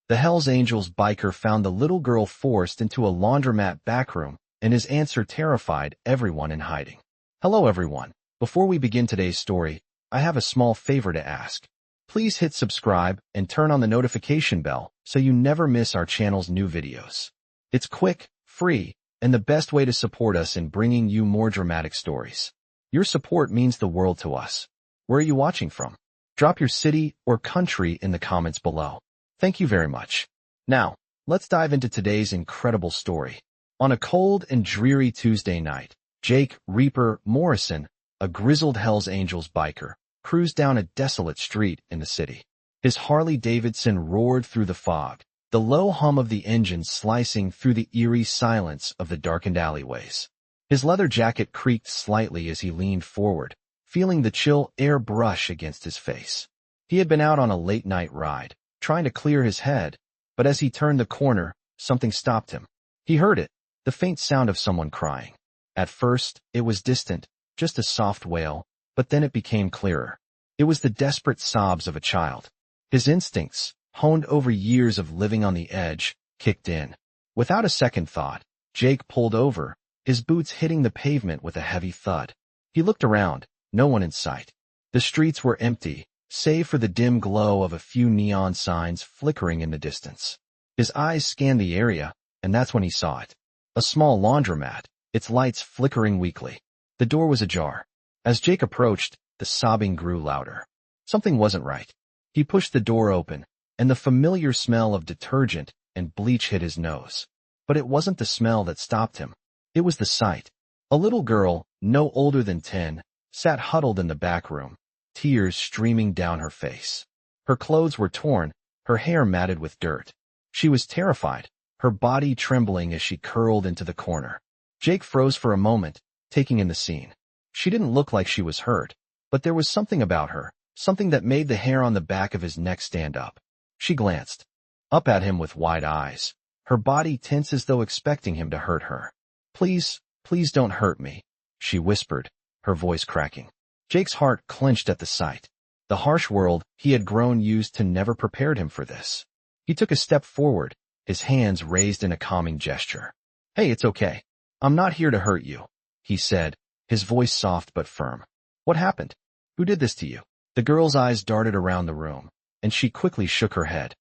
The Hells Angels biker found the little girl forced into a laundromat backroom, and his answer terrified everyone in hiding. Hello everyone. Before we begin today's story, I have a small favor to ask. Please hit subscribe and turn on the notification bell so you never miss our channel's new videos. It's quick, free, and the best way to support us in bringing you more dramatic stories. Your support means the world to us. Where are you watching from? Drop your city or country in the comments below. Thank you very much. Now, let's dive into today's incredible story. On a cold and dreary Tuesday night, Jake Reaper Morrison, a grizzled Hells Angels biker, cruised down a desolate street in the city. His Harley-Davidson roared through the fog, the low hum of the engine slicing through the eerie silence of the darkened alleyways. His leather jacket creaked slightly as he leaned forward, feeling the chill air brush against his face. He had been out on a late-night ride, trying to clear his head, but as he turned the corner, something stopped him. He heard it, the faint sound of someone crying. At first, it was distant, just a soft wail, but then it became clearer. It was the desperate sobs of a child. His instincts, honed over years of living on the edge, kicked in. Without a second thought, Jake pulled over, his boots hitting the pavement with a heavy thud. He looked around, no one in sight. The streets were empty, save for the dim glow of a few neon signs flickering in the distance. His eyes scanned the area, and that's when he saw it. A small laundromat, its lights flickering weakly. The door was ajar. As Jake approached, the sobbing grew louder. Something wasn't right. He pushed the door open, and the familiar smell of detergent and bleach hit his nose. But it wasn't the smell that stopped him. It was the sight. A little girl, no older than 10, sat huddled in the back room, tears streaming down her face. Her clothes were torn, her hair matted with dirt. She was terrified, her body trembling as she curled into the corner. Jake froze for a moment, taking in the scene. She didn't look like she was hurt, but there was something about her, something that made the hair on the back of his neck stand up. She glanced up at him with wide eyes, her body tense as though expecting him to hurt her. Please don't hurt me," she whispered, her voice cracking. Jake's heart clenched at the sight. The harsh world he had grown used to never prepared him for this. He took a step forward, his hands raised in a calming gesture. "Hey, it's okay. I'm not here to hurt you," he said, his voice soft but firm. "What happened? Who did this to you?" The girl's eyes darted around the room, and she quickly shook her head.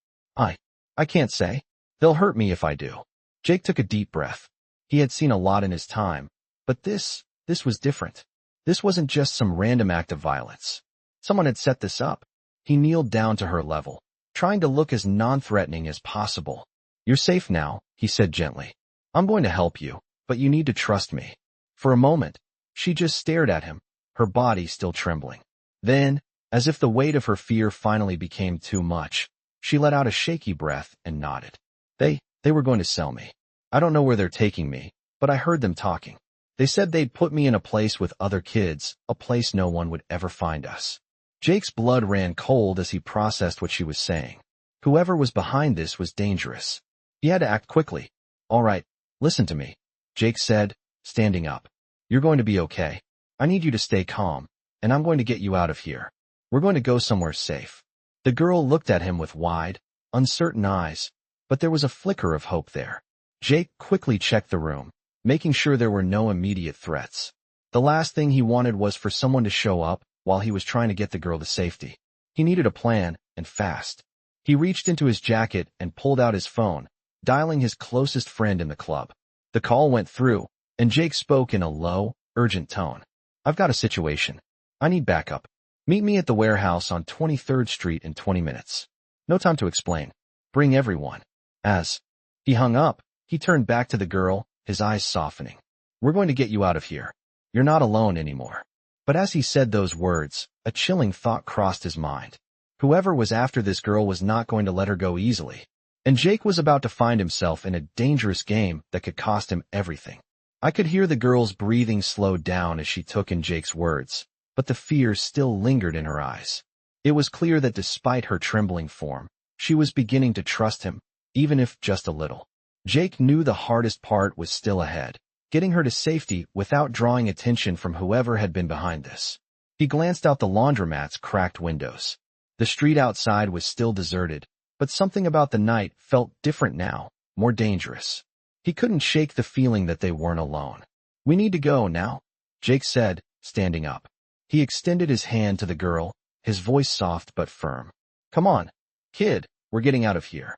I can't say. They'll hurt me if I do." Jake took a deep breath. He had seen a lot in his time, but this was different. This wasn't just some random act of violence. Someone had set this up. He kneeled down to her level, trying to look as non-threatening as possible. "You're safe now," he said gently. "I'm going to help you, but you need to trust me." For a moment, she just stared at him, her body still trembling. Then, as if the weight of her fear finally became too much, she let out a shaky breath and nodded. They were going to sell me. I don't know where they're taking me, but I heard them talking. They said they'd put me in a place with other kids, a place no one would ever find us." Jake's blood ran cold as he processed what she was saying. Whoever was behind this was dangerous. He had to act quickly. "All right, listen to me," Jake said, standing up. "You're going to be okay. I need you to stay calm, and I'm going to get you out of here. We're going to go somewhere safe." The girl looked at him with wide, uncertain eyes, but there was a flicker of hope there. Jake quickly checked the room, making sure there were no immediate threats. The last thing he wanted was for someone to show up while he was trying to get the girl to safety. He needed a plan, and fast. He reached into his jacket and pulled out his phone, dialing his closest friend in the club. The call went through, and Jake spoke in a low, urgent tone. "I've got a situation. I need backup. Meet me at the warehouse on 23rd Street in 20 minutes. No time to explain. Bring everyone." As he hung up, he turned back to the girl, his eyes softening. "We're going to get you out of here. You're not alone anymore." But as he said those words, a chilling thought crossed his mind. Whoever was after this girl was not going to let her go easily. And Jake was about to find himself in a dangerous game that could cost him everything. I could hear the girl's breathing slow down as she took in Jake's words, but the fear still lingered in her eyes. It was clear that despite her trembling form, she was beginning to trust him, even if just a little. Jake knew the hardest part was still ahead, getting her to safety without drawing attention from whoever had been behind this. He glanced out the laundromat's cracked windows. The street outside was still deserted, But something about the night felt different now, more dangerous. He couldn't shake the feeling that they weren't alone. "We need to go now," Jake said, standing up. He extended his hand to the girl, his voice soft but firm. "Come on, kid, we're getting out of here."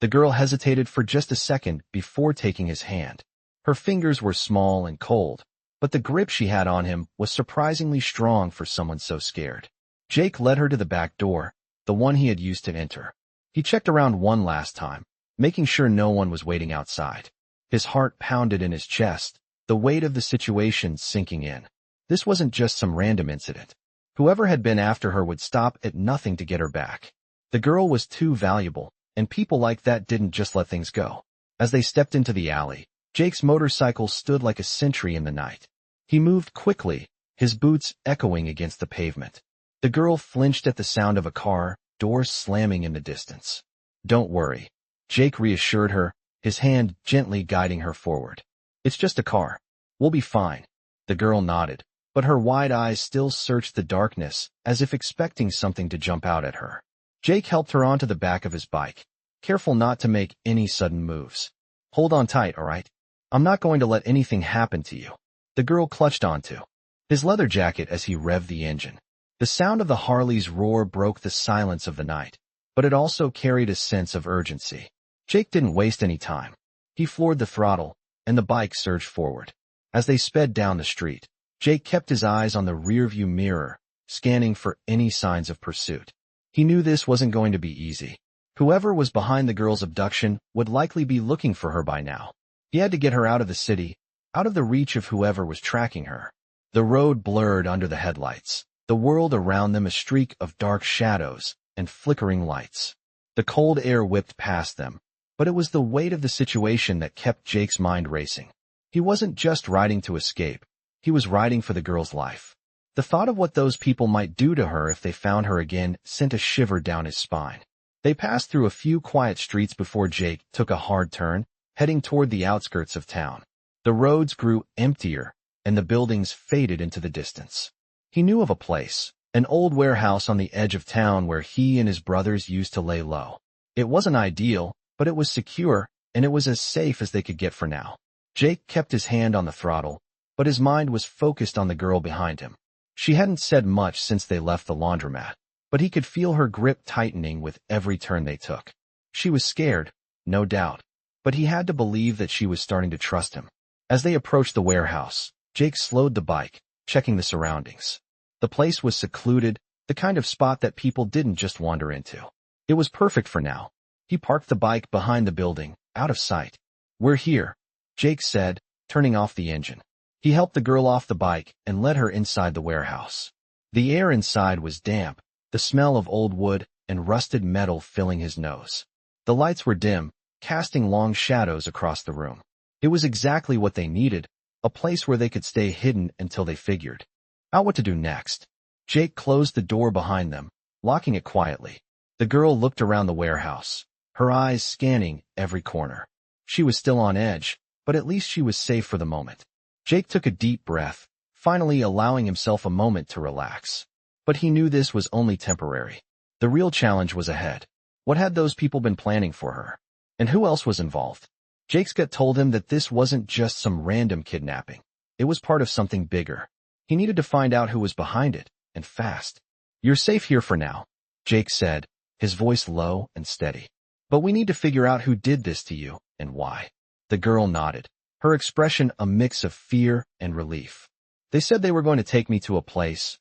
The girl hesitated for just a second before taking his hand. Her fingers were small and cold, but the grip she had on him was surprisingly strong for someone so scared. Jake led her to the back door, the one he had used to enter. He checked around one last time, making sure no one was waiting outside. His heart pounded in his chest, the weight of the situation sinking in. This wasn't just some random incident. Whoever had been after her would stop at nothing to get her back. The girl was too valuable, and people like that didn't just let things go. As they stepped into the alley, Jake's motorcycle stood like a sentry in the night. He moved quickly, his boots echoing against the pavement. The girl flinched at the sound of a car, doors slamming in the distance. "Don't worry," Jake reassured her, his hand gently guiding her forward. "It's just a car. We'll be fine." The girl nodded, but her wide eyes still searched the darkness, as if expecting something to jump out at her. Jake helped her onto the back of his bike, careful not to make any sudden moves. "Hold on tight, all right? I'm not going to let anything happen to you." The girl clutched onto his leather jacket as he revved the engine. The sound of the Harley's roar broke the silence of the night, but it also carried a sense of urgency. Jake didn't waste any time. He floored the throttle, and the bike surged forward. As they sped down the street, Jake kept his eyes on the rearview mirror, scanning for any signs of pursuit. He knew this wasn't going to be easy. Whoever was behind the girl's abduction would likely be looking for her by now. He had to get her out of the city, out of the reach of whoever was tracking her. The road blurred under the headlights, the world around them a streak of dark shadows and flickering lights. The cold air whipped past them, but it was the weight of the situation that kept Jake's mind racing. He wasn't just riding to escape, he was riding for the girl's life. The thought of what those people might do to her if they found her again sent a shiver down his spine. They passed through a few quiet streets before Jake took a hard turn, heading toward the outskirts of town. The roads grew emptier, and the buildings faded into the distance. He knew of a place, an old warehouse on the edge of town where he and his brothers used to lay low. It wasn't ideal, but it was secure, and it was as safe as they could get for now. Jake kept his hand on the throttle, but his mind was focused on the girl behind him. She hadn't said much since they left the laundromat, but he could feel her grip tightening with every turn they took. She was scared, no doubt, but he had to believe that she was starting to trust him. As they approached the warehouse, Jake slowed the bike, checking the surroundings. The place was secluded, the kind of spot that people didn't just wander into. It was perfect for now. He parked the bike behind the building, out of sight. "We're here," Jake said, turning off the engine. He helped the girl off the bike and led her inside the warehouse. The air inside was damp, the smell of old wood and rusted metal filling his nose. The lights were dim, casting long shadows across the room. It was exactly what they needed, a place where they could stay hidden until they figured out what to do next. Jake closed the door behind them, locking it quietly. The girl looked around the warehouse, her eyes scanning every corner. She was still on edge, but at least she was safe for the moment. Jake took a deep breath, finally allowing himself a moment to relax. But he knew this was only temporary. The real challenge was ahead. What had those people been planning for her? And who else was involved? Jake's gut told him that this wasn't just some random kidnapping. It was part of something bigger. He needed to find out who was behind it, and fast. "You're safe here for now," Jake said, his voice low and steady. "But we need to figure out who did this to you, and why." The girl nodded, her expression a mix of fear and relief. "They said they were going to take me to a place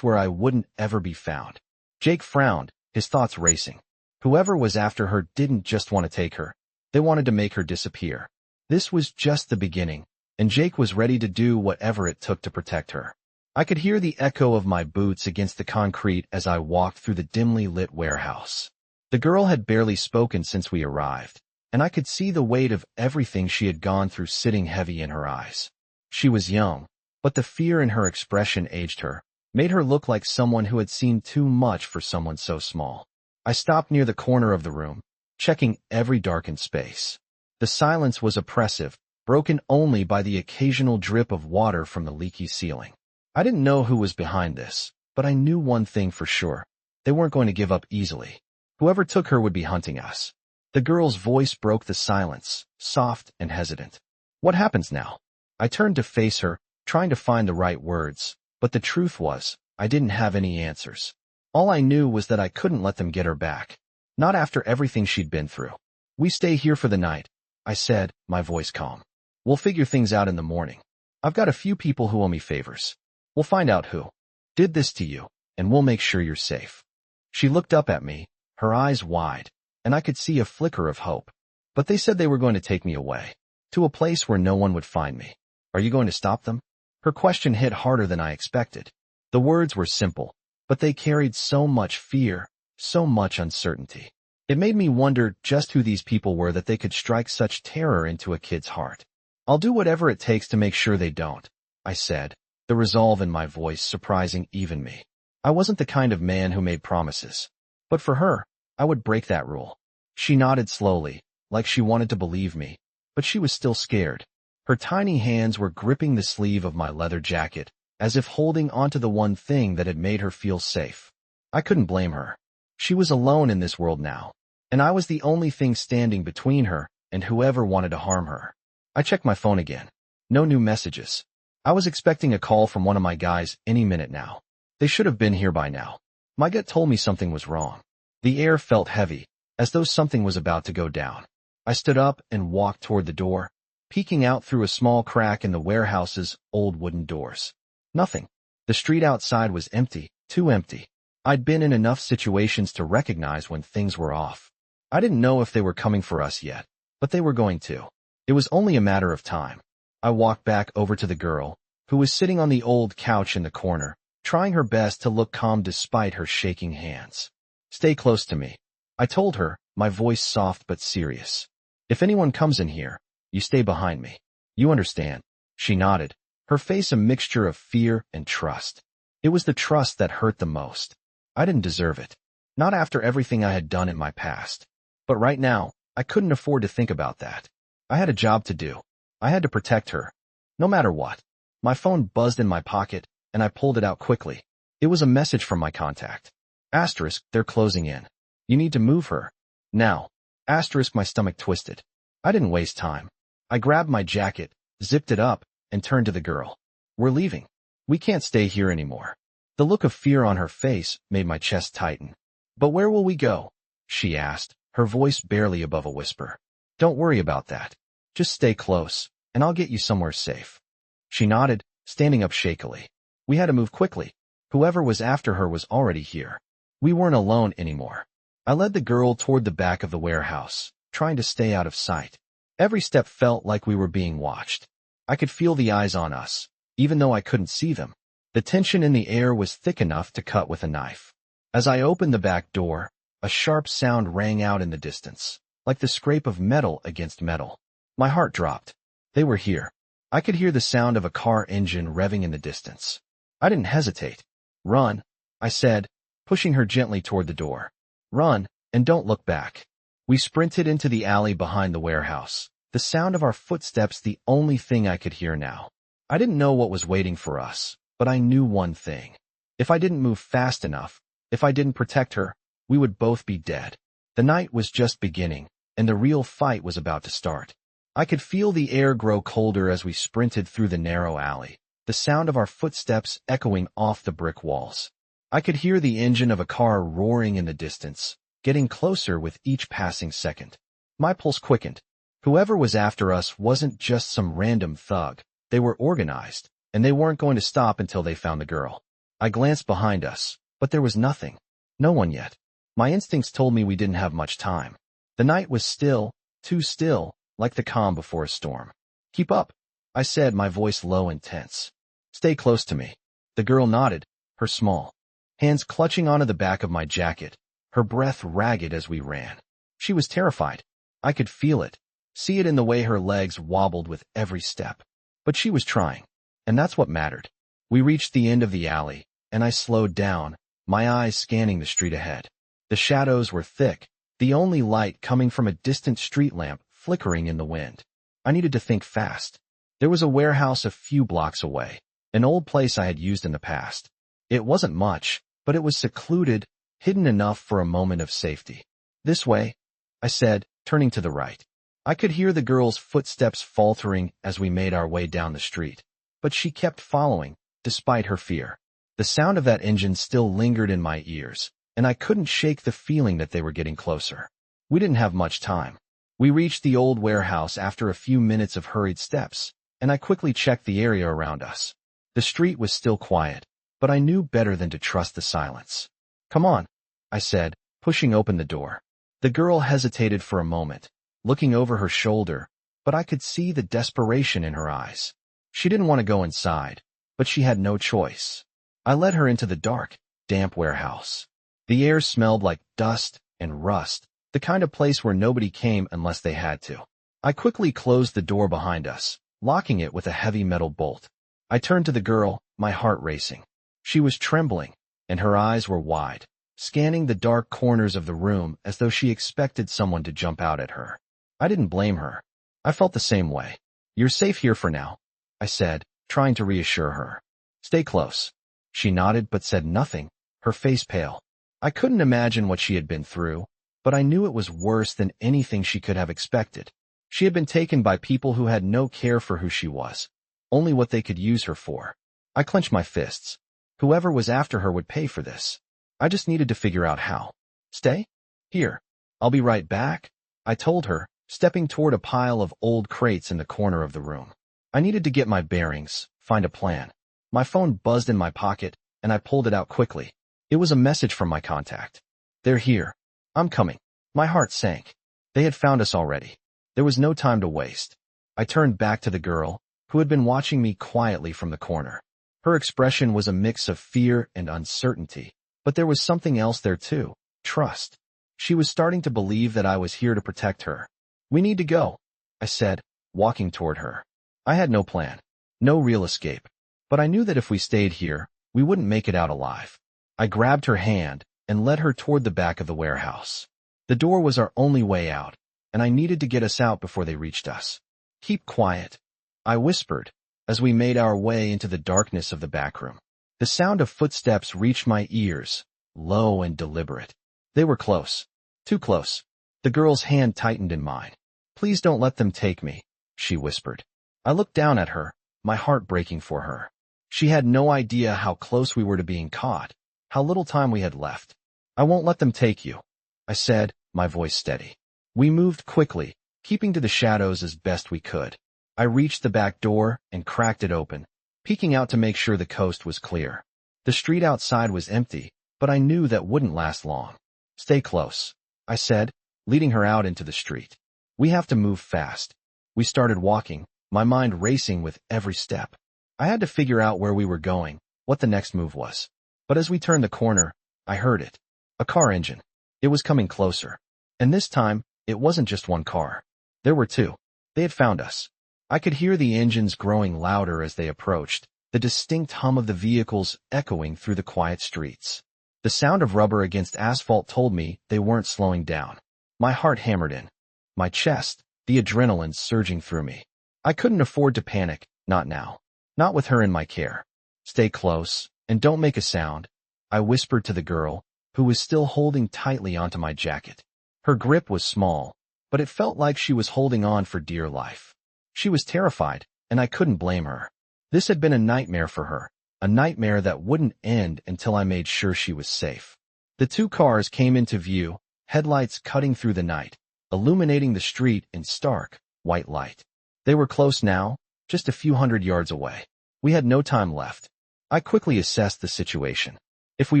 where I wouldn't ever be found." Jake frowned, his thoughts racing. Whoever was after her didn't just want to take her. They wanted to make her disappear. This was just the beginning, and Jake was ready to do whatever it took to protect her. "I could hear the echo of my boots against the concrete as I walked through the dimly lit warehouse." The girl had barely spoken since we arrived, and I could see the weight of everything she had gone through sitting heavy in her eyes. She was young, but the fear in her expression aged her, made her look like someone who had seen too much for someone so small. I stopped near the corner of the room, checking every darkened space. The silence was oppressive, broken only by the occasional drip of water from the leaky ceiling. I didn't know who was behind this, but I knew one thing for sure. They weren't going to give up easily. Whoever took her would be hunting us. The girl's voice broke the silence, soft and hesitant. What happens now? I turned to face her, trying to find the right words, but the truth was, I didn't have any answers. All I knew was that I couldn't let them get her back. Not after everything she'd been through. We stay here for the night, I said, my voice calm. We'll figure things out in the morning. I've got a few people who owe me favors. We'll find out who did this to you, and we'll make sure you're safe. She looked up at me, her eyes wide, and I could see a flicker of hope. But they said they were going to take me away, to a place where no one would find me. Are you going to stop them? Her question hit harder than I expected. The words were simple, but they carried so much fear, so much uncertainty. It made me wonder just who these people were that they could strike such terror into a kid's heart. I'll do whatever it takes to make sure they don't, I said, the resolve in my voice surprising even me. I wasn't the kind of man who made promises. But for her, I would break that rule. She nodded slowly, like she wanted to believe me, but she was still scared. Her tiny hands were gripping the sleeve of my leather jacket, as if holding onto the one thing that had made her feel safe. I couldn't blame her. She was alone in this world now, and I was the only thing standing between her and whoever wanted to harm her. I checked my phone again. No new messages. I was expecting a call from one of my guys any minute now. They should have been here by now. My gut told me something was wrong. The air felt heavy, as though something was about to go down. I stood up and walked toward the door, peeking out through a small crack in the warehouse's old wooden doors. Nothing. The street outside was empty, too empty. I'd been in enough situations to recognize when things were off. I didn't know if they were coming for us yet, but they were going to. It was only a matter of time. I walked back over to the girl, who was sitting on the old couch in the corner, trying her best to look calm despite her shaking hands. Stay close to me, I told her, my voice soft but serious. If anyone comes in here, you stay behind me. You understand? She nodded, her face a mixture of fear and trust. It was the trust that hurt the most. I didn't deserve it. Not after everything I had done in my past. But right now, I couldn't afford to think about that. I had a job to do. I had to protect her. No matter what. My phone buzzed in my pocket, and I pulled it out quickly. It was a message from my contact. Asterisk, they're closing in. You need to move her. Now. Asterisk, my stomach twisted. I didn't waste time. I grabbed my jacket, zipped it up, and turned to the girl. We're leaving. We can't stay here anymore. The look of fear on her face made my chest tighten. But where will we go? She asked, her voice barely above a whisper. Don't worry about that. Just stay close, and I'll get you somewhere safe. She nodded, standing up shakily. We had to move quickly. Whoever was after her was already here. We weren't alone anymore. I led the girl toward the back of the warehouse, trying to stay out of sight. Every step felt like we were being watched. I could feel the eyes on us, even though I couldn't see them. The tension in the air was thick enough to cut with a knife. As I opened the back door, a sharp sound rang out in the distance, like the scrape of metal against metal. My heart dropped. They were here. I could hear the sound of a car engine revving in the distance. I didn't hesitate. Run, I said, pushing her gently toward the door. Run, and don't look back. We sprinted into the alley behind the warehouse, the sound of our footsteps the only thing I could hear now. I didn't know what was waiting for us, but I knew one thing. If I didn't move fast enough, if I didn't protect her, we would both be dead. The night was just beginning, and the real fight was about to start. I could feel the air grow colder as we sprinted through the narrow alley, the sound of our footsteps echoing off the brick walls. I could hear the engine of a car roaring in the distance, getting closer with each passing second. My pulse quickened. Whoever was after us wasn't just some random thug. They were organized, and they weren't going to stop until they found the girl. I glanced behind us, but there was nothing. No one yet. My instincts told me we didn't have much time. The night was still, too still, like the calm before a storm. Keep up, I said, my voice low and tense. Stay close to me. The girl nodded, her small hands clutching onto the back of my jacket, her breath ragged as we ran. She was terrified. I could feel it, see it in the way her legs wobbled with every step. But she was trying, and that's what mattered. We reached the end of the alley, and I slowed down, my eyes scanning the street ahead. The shadows were thick, the only light coming from a distant street lamp flickering in the wind. I needed to think fast. There was a warehouse a few blocks away, an old place I had used in the past. It wasn't much, but it was secluded, hidden enough for a moment of safety. This way, I said, turning to the right. I could hear the girl's footsteps faltering as we made our way down the street, but she kept following, despite her fear. The sound of that engine still lingered in my ears, and I couldn't shake the feeling that they were getting closer. We didn't have much time. We reached the old warehouse after a few minutes of hurried steps, and I quickly checked the area around us. The street was still quiet, but I knew better than to trust the silence. "Come on," I said, pushing open the door. The girl hesitated for a moment, looking over her shoulder, but I could see the desperation in her eyes. She didn't want to go inside, but she had no choice. I led her into the dark, damp warehouse. The air smelled like dust and rust, the kind of place where nobody came unless they had to. I quickly closed the door behind us, locking it with a heavy metal bolt. I turned to the girl, my heart racing. She was trembling, and her eyes were wide, scanning the dark corners of the room as though she expected someone to jump out at her. I didn't blame her. I felt the same way. "You're safe here for now," I said, trying to reassure her. "Stay close." She nodded but said nothing, her face pale. I couldn't imagine what she had been through, but I knew it was worse than anything she could have expected. She had been taken by people who had no care for who she was, only what they could use her for. I clenched my fists. Whoever was after her would pay for this. I just needed to figure out how. "Stay here. I'll be right back," I told her, stepping toward a pile of old crates in the corner of the room. I needed to get my bearings, find a plan. My phone buzzed in my pocket, and I pulled it out quickly. It was a message from my contact. "They're here. I'm coming." My heart sank. They had found us already. There was no time to waste. I turned back to the girl, who had been watching me quietly from the corner. Her expression was a mix of fear and uncertainty, but there was something else there too, trust. She was starting to believe that I was here to protect her. "We need to go," I said, walking toward her. I had no plan, no real escape, but I knew that if we stayed here, we wouldn't make it out alive. I grabbed her hand and led her toward the back of the warehouse. The door was our only way out, and I needed to get us out before they reached us. "Keep quiet," I whispered, as we made our way into the darkness of the backroom. The sound of footsteps reached my ears, low and deliberate. They were close, too close. The girl's hand tightened in mine. "Please don't let them take me," she whispered. I looked down at her, my heart breaking for her. She had no idea how close we were to being caught, how little time we had left. "I won't let them take you," I said, my voice steady. We moved quickly, keeping to the shadows as best we could. I reached the back door and cracked it open, peeking out to make sure the coast was clear. The street outside was empty, but I knew that wouldn't last long. "Stay close," I said, leading her out into the street. "We have to move fast." We started walking, my mind racing with every step. I had to figure out where we were going, what the next move was. But as we turned the corner, I heard it. A car engine. It was coming closer. And this time, it wasn't just one car. There were two. They had found us. I could hear the engines growing louder as they approached, the distinct hum of the vehicles echoing through the quiet streets. The sound of rubber against asphalt told me they weren't slowing down. My heart hammered in. My chest, the adrenaline surging through me. I couldn't afford to panic, not now. Not with her in my care. "Stay close, and don't make a sound," I whispered to the girl, who was still holding tightly onto my jacket. Her grip was small, but it felt like she was holding on for dear life. She was terrified, and I couldn't blame her. This had been a nightmare for her, a nightmare that wouldn't end until I made sure she was safe. The two cars came into view, headlights cutting through the night, illuminating the street in stark, white light. They were close now, just a few hundred yards away. We had no time left. I quickly assessed the situation. If we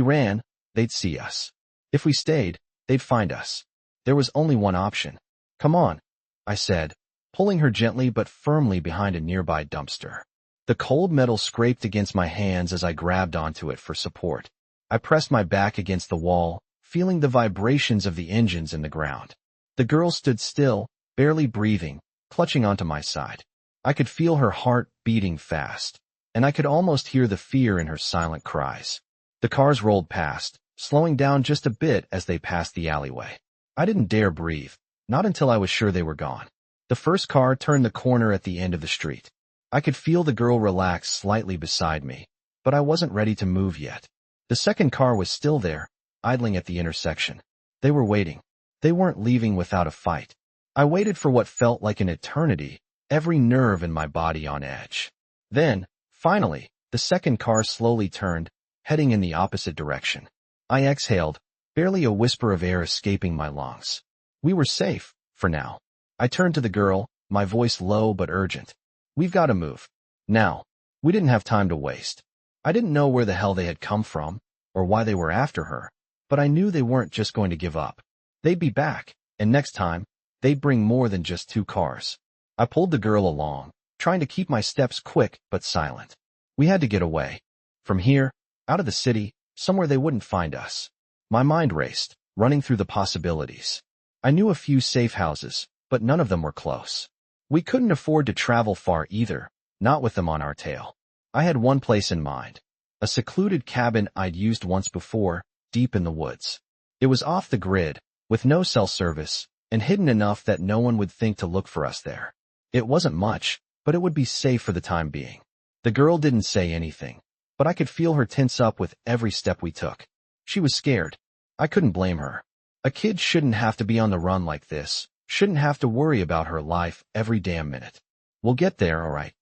ran, they'd see us. If we stayed, they'd find us. There was only one option. "Come on," I said, pulling her gently but firmly behind a nearby dumpster. The cold metal scraped against my hands as I grabbed onto it for support. I pressed my back against the wall, feeling the vibrations of the engines in the ground. The girl stood still, barely breathing, clutching onto my side. I could feel her heart beating fast, and I could almost hear the fear in her silent cries. The cars rolled past, slowing down just a bit as they passed the alleyway. I didn't dare breathe, not until I was sure they were gone. The first car turned the corner at the end of the street. I could feel the girl relax slightly beside me, but I wasn't ready to move yet. The second car was still there, idling at the intersection. They were waiting. They weren't leaving without a fight. I waited for what felt like an eternity, every nerve in my body on edge. Then, finally, the second car slowly turned, heading in the opposite direction. I exhaled, barely a whisper of air escaping my lungs. We were safe, for now. I turned to the girl, my voice low but urgent. We've got to move. Now. We didn't have time to waste. I didn't know where the hell they had come from, or why they were after her, but I knew they weren't just going to give up. They'd be back, and next time, they'd bring more than just 2 cars. I pulled the girl along, trying to keep my steps quick but silent. We had to get away. From here, out of the city, somewhere they wouldn't find us. My mind raced, running through the possibilities. I knew a few safe houses, but none of them were close. We couldn't afford to travel far either, not with them on our tail. I had one place in mind. A secluded cabin I'd used once before, deep in the woods. It was off the grid, with no cell service, and hidden enough that no one would think to look for us there. It wasn't much, but it would be safe for the time being. The girl didn't say anything, but I could feel her tense up with every step we took. She was scared. I couldn't blame her. A kid shouldn't have to be on the run like this, shouldn't have to worry about her life every damn minute. We'll get there, all right,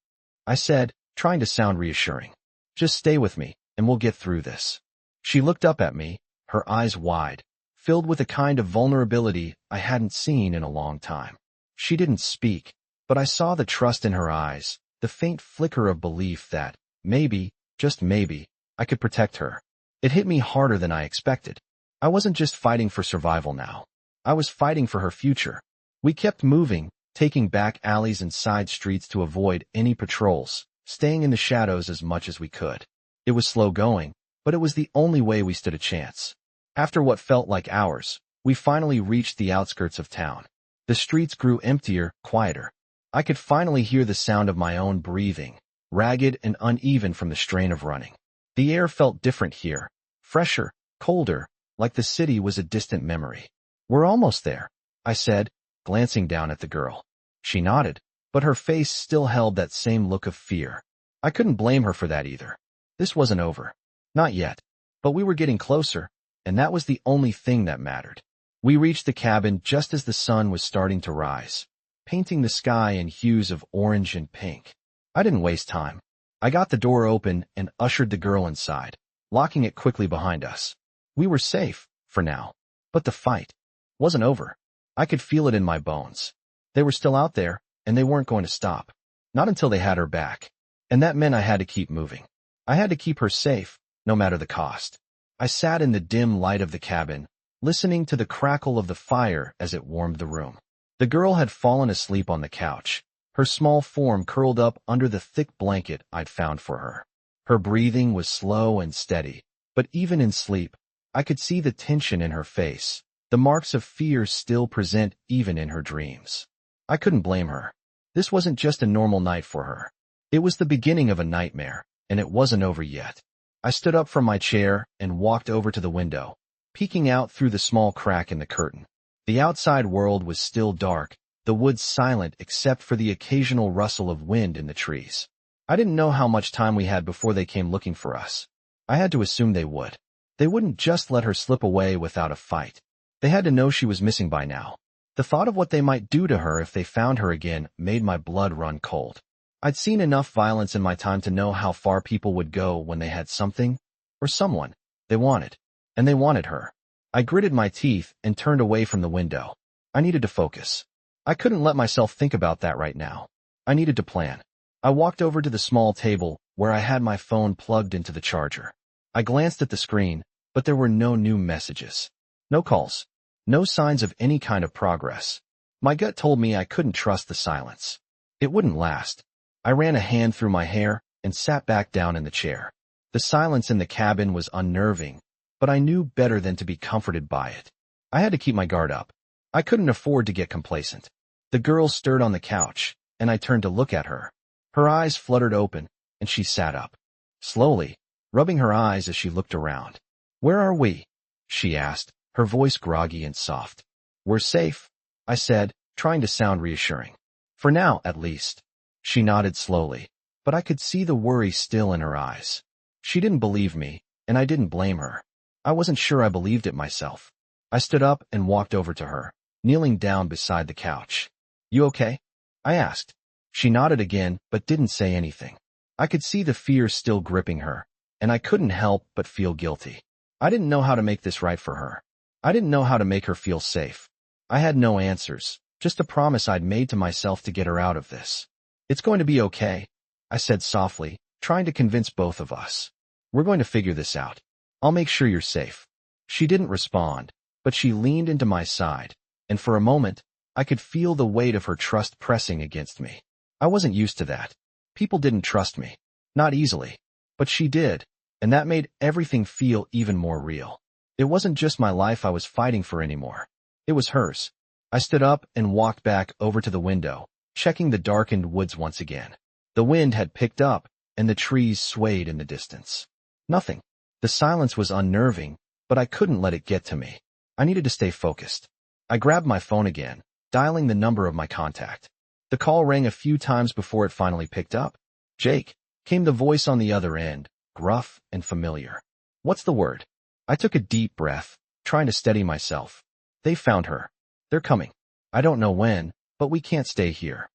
I said, trying to sound reassuring. Just stay with me, and we'll get through this. She looked up at me, her eyes wide, filled with a kind of vulnerability I hadn't seen in a long time. She didn't speak, but I saw the trust in her eyes, the faint flicker of belief that, maybe, just maybe, I could protect her. It hit me harder than I expected. I wasn't just fighting for survival now. I was fighting for her future. We kept moving, taking back alleys and side streets to avoid any patrols, staying in the shadows as much as we could. It was slow going, but it was the only way we stood a chance. After what felt like hours, we finally reached the outskirts of town. The streets grew emptier, quieter. I could finally hear the sound of my own breathing, ragged and uneven from the strain of running. The air felt different here, fresher, colder, like the city was a distant memory. We're almost there, I said, glancing down at the girl. She nodded, but her face still held that same look of fear. I couldn't blame her for that either. This wasn't over. Not yet. But we were getting closer, and that was the only thing that mattered. We reached the cabin just as the sun was starting to rise, painting the sky in hues of orange and pink. I didn't waste time. I got the door open and ushered the girl inside, locking it quickly behind us. We were safe, for now. But the fight wasn't over. I could feel it in my bones. They were still out there, and they weren't going to stop. Not until they had her back. And that meant I had to keep moving. I had to keep her safe, no matter the cost. I sat in the dim light of the cabin, listening to the crackle of the fire as it warmed the room. The girl had fallen asleep on the couch, her small form curled up under the thick blanket I'd found for her. Her breathing was slow and steady, but even in sleep, I could see the tension in her face, the marks of fear still present even in her dreams. I couldn't blame her. This wasn't just a normal night for her. It was the beginning of a nightmare, and it wasn't over yet. I stood up from my chair and walked over to the window, peeking out through the small crack in the curtain. The outside world was still dark, the woods silent except for the occasional rustle of wind in the trees. I didn't know how much time we had before they came looking for us. I had to assume they would. They wouldn't just let her slip away without a fight. They had to know she was missing by now. The thought of what they might do to her if they found her again made my blood run cold. I'd seen enough violence in my time to know how far people would go when they had something, or someone, they wanted. And they wanted her. I gritted my teeth and turned away from the window. I needed to focus. I couldn't let myself think about that right now. I needed to plan. I walked over to the small table where I had my phone plugged into the charger. I glanced at the screen, but there were no new messages. No calls. No signs of any kind of progress. My gut told me I couldn't trust the silence. It wouldn't last. I ran a hand through my hair and sat back down in the chair. The silence in the cabin was unnerving, but I knew better than to be comforted by it. I had to keep my guard up. I couldn't afford to get complacent. The girl stirred on the couch, and I turned to look at her. Her eyes fluttered open, and she sat up. Slowly, rubbing her eyes as she looked around. "Where are we?" she asked, her voice groggy and soft. "We're safe," I said, trying to sound reassuring. "For now, at least." She nodded slowly, but I could see the worry still in her eyes. She didn't believe me, and I didn't blame her. I wasn't sure I believed it myself. I stood up and walked over to her, kneeling down beside the couch. "You okay?" I asked. She nodded again, but didn't say anything. I could see the fear still gripping her, and I couldn't help but feel guilty. I didn't know how to make this right for her. I didn't know how to make her feel safe. I had no answers, just a promise I'd made to myself to get her out of this. "It's going to be okay," I said softly, trying to convince both of us. "We're going to figure this out. I'll make sure you're safe." She didn't respond, but she leaned into my side, and for a moment, I could feel the weight of her trust pressing against me. I wasn't used to that. People didn't trust me. Not easily. But she did, and that made everything feel even more real. It wasn't just my life I was fighting for anymore. It was hers. I stood up and walked back over to the window, checking the darkened woods once again. The wind had picked up, and the trees swayed in the distance. Nothing. The silence was unnerving, but I couldn't let it get to me. I needed to stay focused. I grabbed my phone again, dialing the number of my contact. The call rang a few times before it finally picked up. "Jake," came the voice on the other end, gruff and familiar. "What's the word?" I took a deep breath, trying to steady myself. "They found her. They're coming. I don't know when, but we can't stay here."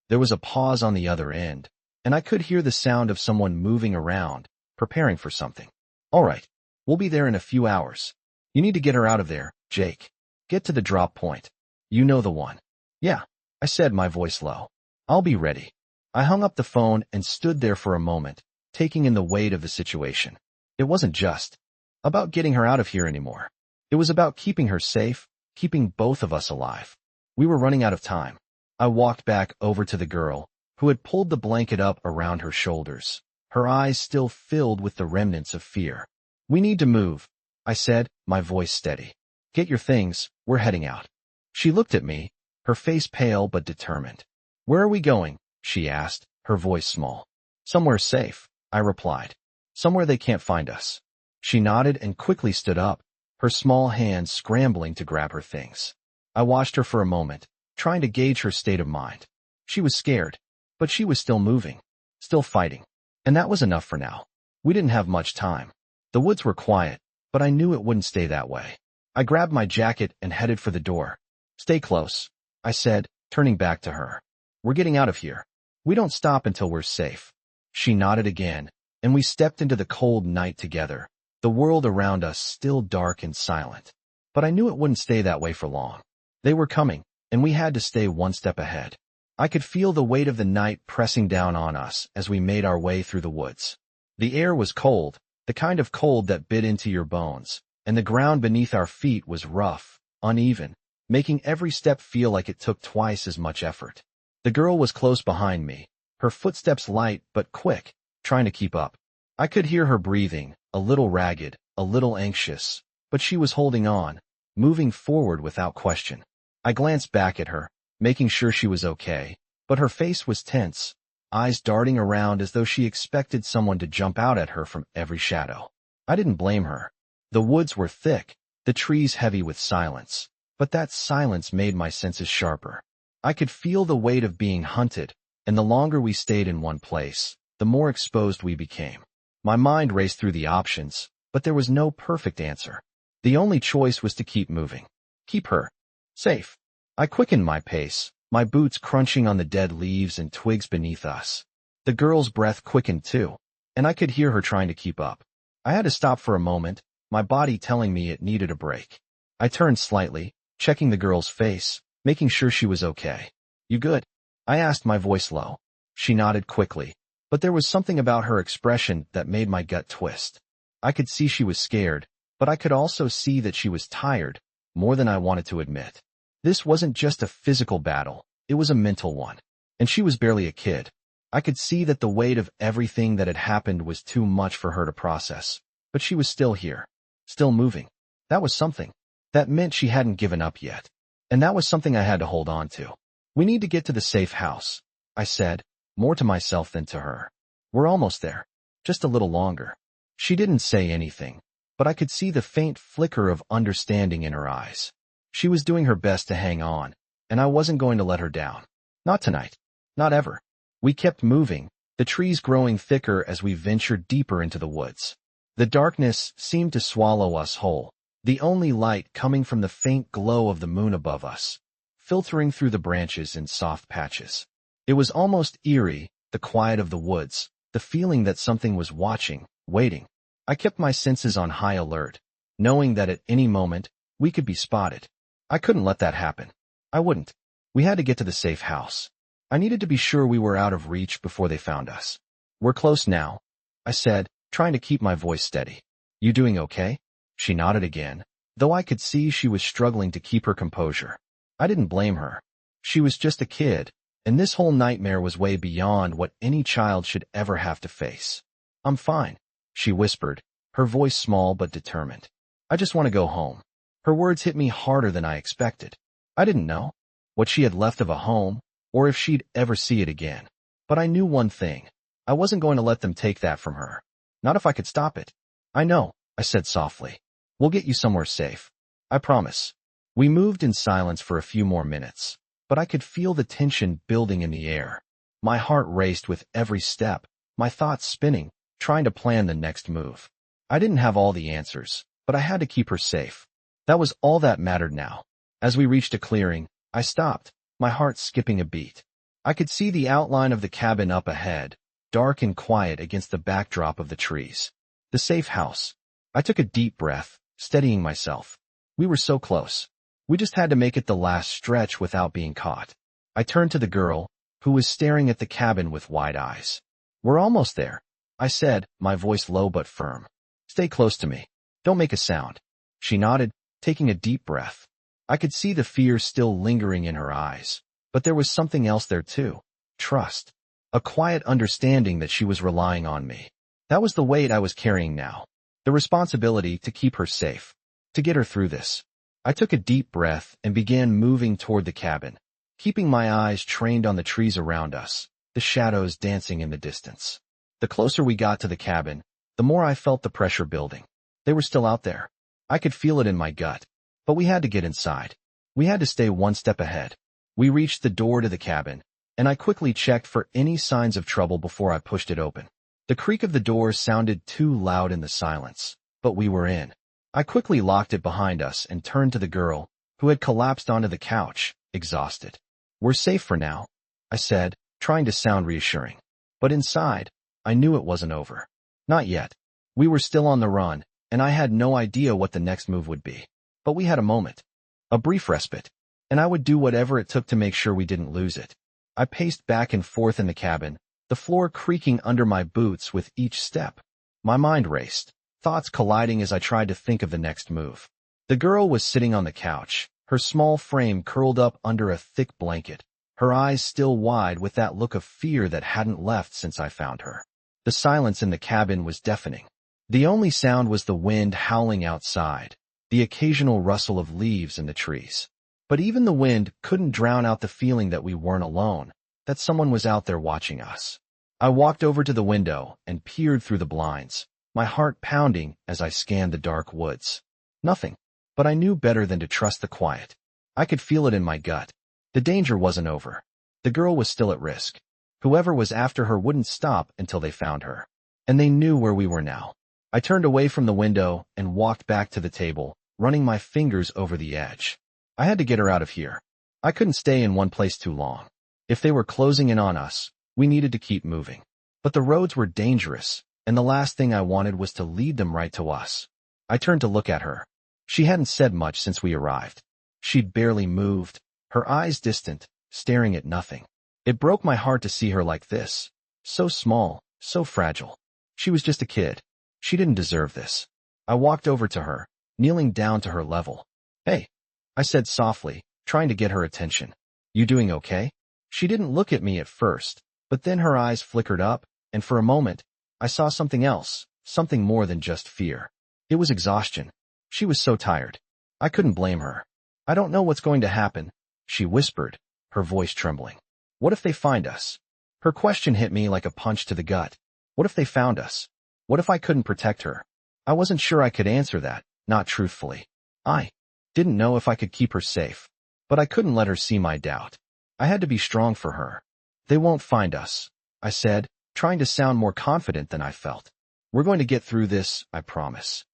There was a pause on the other end, and I could hear the sound of someone moving around, preparing for something. "All right. We'll be there in a few hours. You need to get her out of there, Jake. Get to the drop point. You know the one." "Yeah," I said, my voice low. "I'll be ready." I hung up the phone and stood there for a moment, taking in the weight of the situation. It wasn't just about getting her out of here anymore. It was about keeping her safe, keeping both of us alive. We were running out of time. I walked back over to the girl, who had pulled the blanket up around her shoulders, her eyes still filled with the remnants of fear. "We need to move," I said, my voice steady. "Get your things, we're heading out." She looked at me, her face pale but determined. "Where are we going?" she asked, her voice small. "Somewhere safe," I replied. "Somewhere they can't find us." She nodded and quickly stood up, her small hands scrambling to grab her things. I watched her for a moment, trying to gauge her state of mind. She was scared, but she was still moving, still fighting. And that was enough for now. We didn't have much time. The woods were quiet, but I knew it wouldn't stay that way. I grabbed my jacket and headed for the door. "Stay close," I said, turning back to her. "We're getting out of here. We don't stop until we're safe." She nodded again, and we stepped into the cold night together, the world around us still dark and silent. But I knew it wouldn't stay that way for long. They were coming, and we had to stay one step ahead. I could feel the weight of the night pressing down on us as we made our way through the woods. The air was cold, the kind of cold that bit into your bones, and the ground beneath our feet was rough, uneven, making every step feel like it took twice as much effort. The girl was close behind me, her footsteps light but quick, trying to keep up. I could hear her breathing, a little ragged, a little anxious, but she was holding on, moving forward without question. I glanced back at her, making sure she was okay, but her face was tense, eyes darting around as though she expected someone to jump out at her from every shadow. I didn't blame her. The woods were thick, the trees heavy with silence, but that silence made my senses sharper. I could feel the weight of being hunted, and the longer we stayed in one place, the more exposed we became. My mind raced through the options, but there was no perfect answer. The only choice was to keep moving. Keep her safe. I quickened my pace, my boots crunching on the dead leaves and twigs beneath us. The girl's breath quickened too, and I could hear her trying to keep up. I had to stop for a moment, my body telling me it needed a break. I turned slightly, checking the girl's face, making sure she was okay. "You good?" I asked, my voice low. She nodded quickly, but there was something about her expression that made my gut twist. I could see she was scared, but I could also see that she was tired, more than I wanted to admit. This wasn't just a physical battle, it was a mental one. And she was barely a kid. I could see that the weight of everything that had happened was too much for her to process. But she was still here, still moving. That was something. That meant she hadn't given up yet. And that was something I had to hold on to. "We need to get to the safe house," I said, more to myself than to her. "We're almost there. Just a little longer." She didn't say anything, but I could see the faint flicker of understanding in her eyes. She was doing her best to hang on, and I wasn't going to let her down. Not tonight. Not ever. We kept moving, the trees growing thicker as we ventured deeper into the woods. The darkness seemed to swallow us whole, the only light coming from the faint glow of the moon above us, filtering through the branches in soft patches. It was almost eerie, the quiet of the woods, the feeling that something was watching, waiting. I kept my senses on high alert, knowing that at any moment, we could be spotted. I couldn't let that happen. I wouldn't. We had to get to the safe house. I needed to be sure we were out of reach before they found us. We're close now, I said, trying to keep my voice steady. You doing okay? She nodded again, though I could see she was struggling to keep her composure. I didn't blame her. She was just a kid, and this whole nightmare was way beyond what any child should ever have to face. I'm fine, she whispered, her voice small but determined. I just want to go home. Her words hit me harder than I expected. I didn't know what she had left of a home, or if she'd ever see it again. But I knew one thing. I wasn't going to let them take that from her. Not if I could stop it. I know, I said softly. We'll get you somewhere safe. I promise. We moved in silence for a few more minutes, but I could feel the tension building in the air. My heart raced with every step, my thoughts spinning, trying to plan the next move. I didn't have all the answers, but I had to keep her safe. That was all that mattered now. As we reached a clearing, I stopped, my heart skipping a beat. I could see the outline of the cabin up ahead, dark and quiet against the backdrop of the trees. The safe house. I took a deep breath, steadying myself. We were so close. We just had to make it the last stretch without being caught. I turned to the girl, who was staring at the cabin with wide eyes. We're almost there, I said, my voice low but firm. Stay close to me. Don't make a sound. She nodded, taking a deep breath. I could see the fear still lingering in her eyes, but there was something else there too. Trust. A quiet understanding that she was relying on me. That was the weight I was carrying now. The responsibility to keep her safe. To get her through this. I took a deep breath and began moving toward the cabin, keeping my eyes trained on the trees around us, the shadows dancing in the distance. The closer we got to the cabin, the more I felt the pressure building. They were still out there. I could feel it in my gut. But we had to get inside. We had to stay one step ahead. We reached the door to the cabin, and I quickly checked for any signs of trouble before I pushed it open. The creak of the door sounded too loud in the silence, but we were in. I quickly locked it behind us and turned to the girl, who had collapsed onto the couch, exhausted. We're safe for now, I said, trying to sound reassuring. But inside, I knew it wasn't over. Not yet. We were still on the run, and I had no idea what the next move would be. But we had a moment. A brief respite. And I would do whatever it took to make sure we didn't lose it. I paced back and forth in the cabin, the floor creaking under my boots with each step. My mind raced, thoughts colliding as I tried to think of the next move. The girl was sitting on the couch, her small frame curled up under a thick blanket, her eyes still wide with that look of fear that hadn't left since I found her. The silence in the cabin was deafening. The only sound was the wind howling outside, the occasional rustle of leaves in the trees. But even the wind couldn't drown out the feeling that we weren't alone, that someone was out there watching us. I walked over to the window and peered through the blinds, my heart pounding as I scanned the dark woods. Nothing. But I knew better than to trust the quiet. I could feel it in my gut. The danger wasn't over. The girl was still at risk. Whoever was after her wouldn't stop until they found her. And they knew where we were now. I turned away from the window and walked back to the table, running my fingers over the edge. I had to get her out of here. I couldn't stay in one place too long. If they were closing in on us, we needed to keep moving. But the roads were dangerous, and the last thing I wanted was to lead them right to us. I turned to look at her. She hadn't said much since we arrived. She'd barely moved, her eyes distant, staring at nothing. It broke my heart to see her like this. So small, so fragile. She was just a kid. She didn't deserve this. I walked over to her, kneeling down to her level. Hey, I said softly, trying to get her attention. You doing okay? She didn't look at me at first, but then her eyes flickered up, and for a moment, I saw something else, something more than just fear. It was exhaustion. She was so tired. I couldn't blame her. I don't know what's going to happen, she whispered, her voice trembling. What if they find us? Her question hit me like a punch to the gut. What if they found us? What if I couldn't protect her? I wasn't sure I could answer that, not truthfully. I didn't know if I could keep her safe, but I couldn't let her see my doubt. I had to be strong for her. They won't find us, I said, trying to sound more confident than I felt. We're going to get through this, I promise.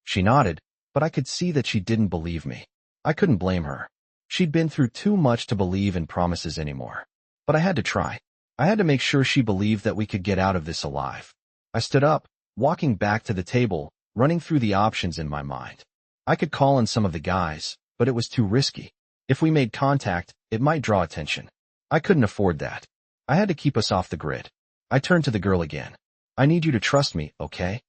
She nodded, but I could see that she didn't believe me. I couldn't blame her. She'd been through too much to believe in promises anymore. But I had to try. I had to make sure she believed that we could get out of this alive. I stood up, walking back to the table, running through the options in my mind. I could call in some of the guys, but it was too risky. If we made contact, it might draw attention. I couldn't afford that. I had to keep us off the grid. I turned to the girl again. I need you to trust me, okay?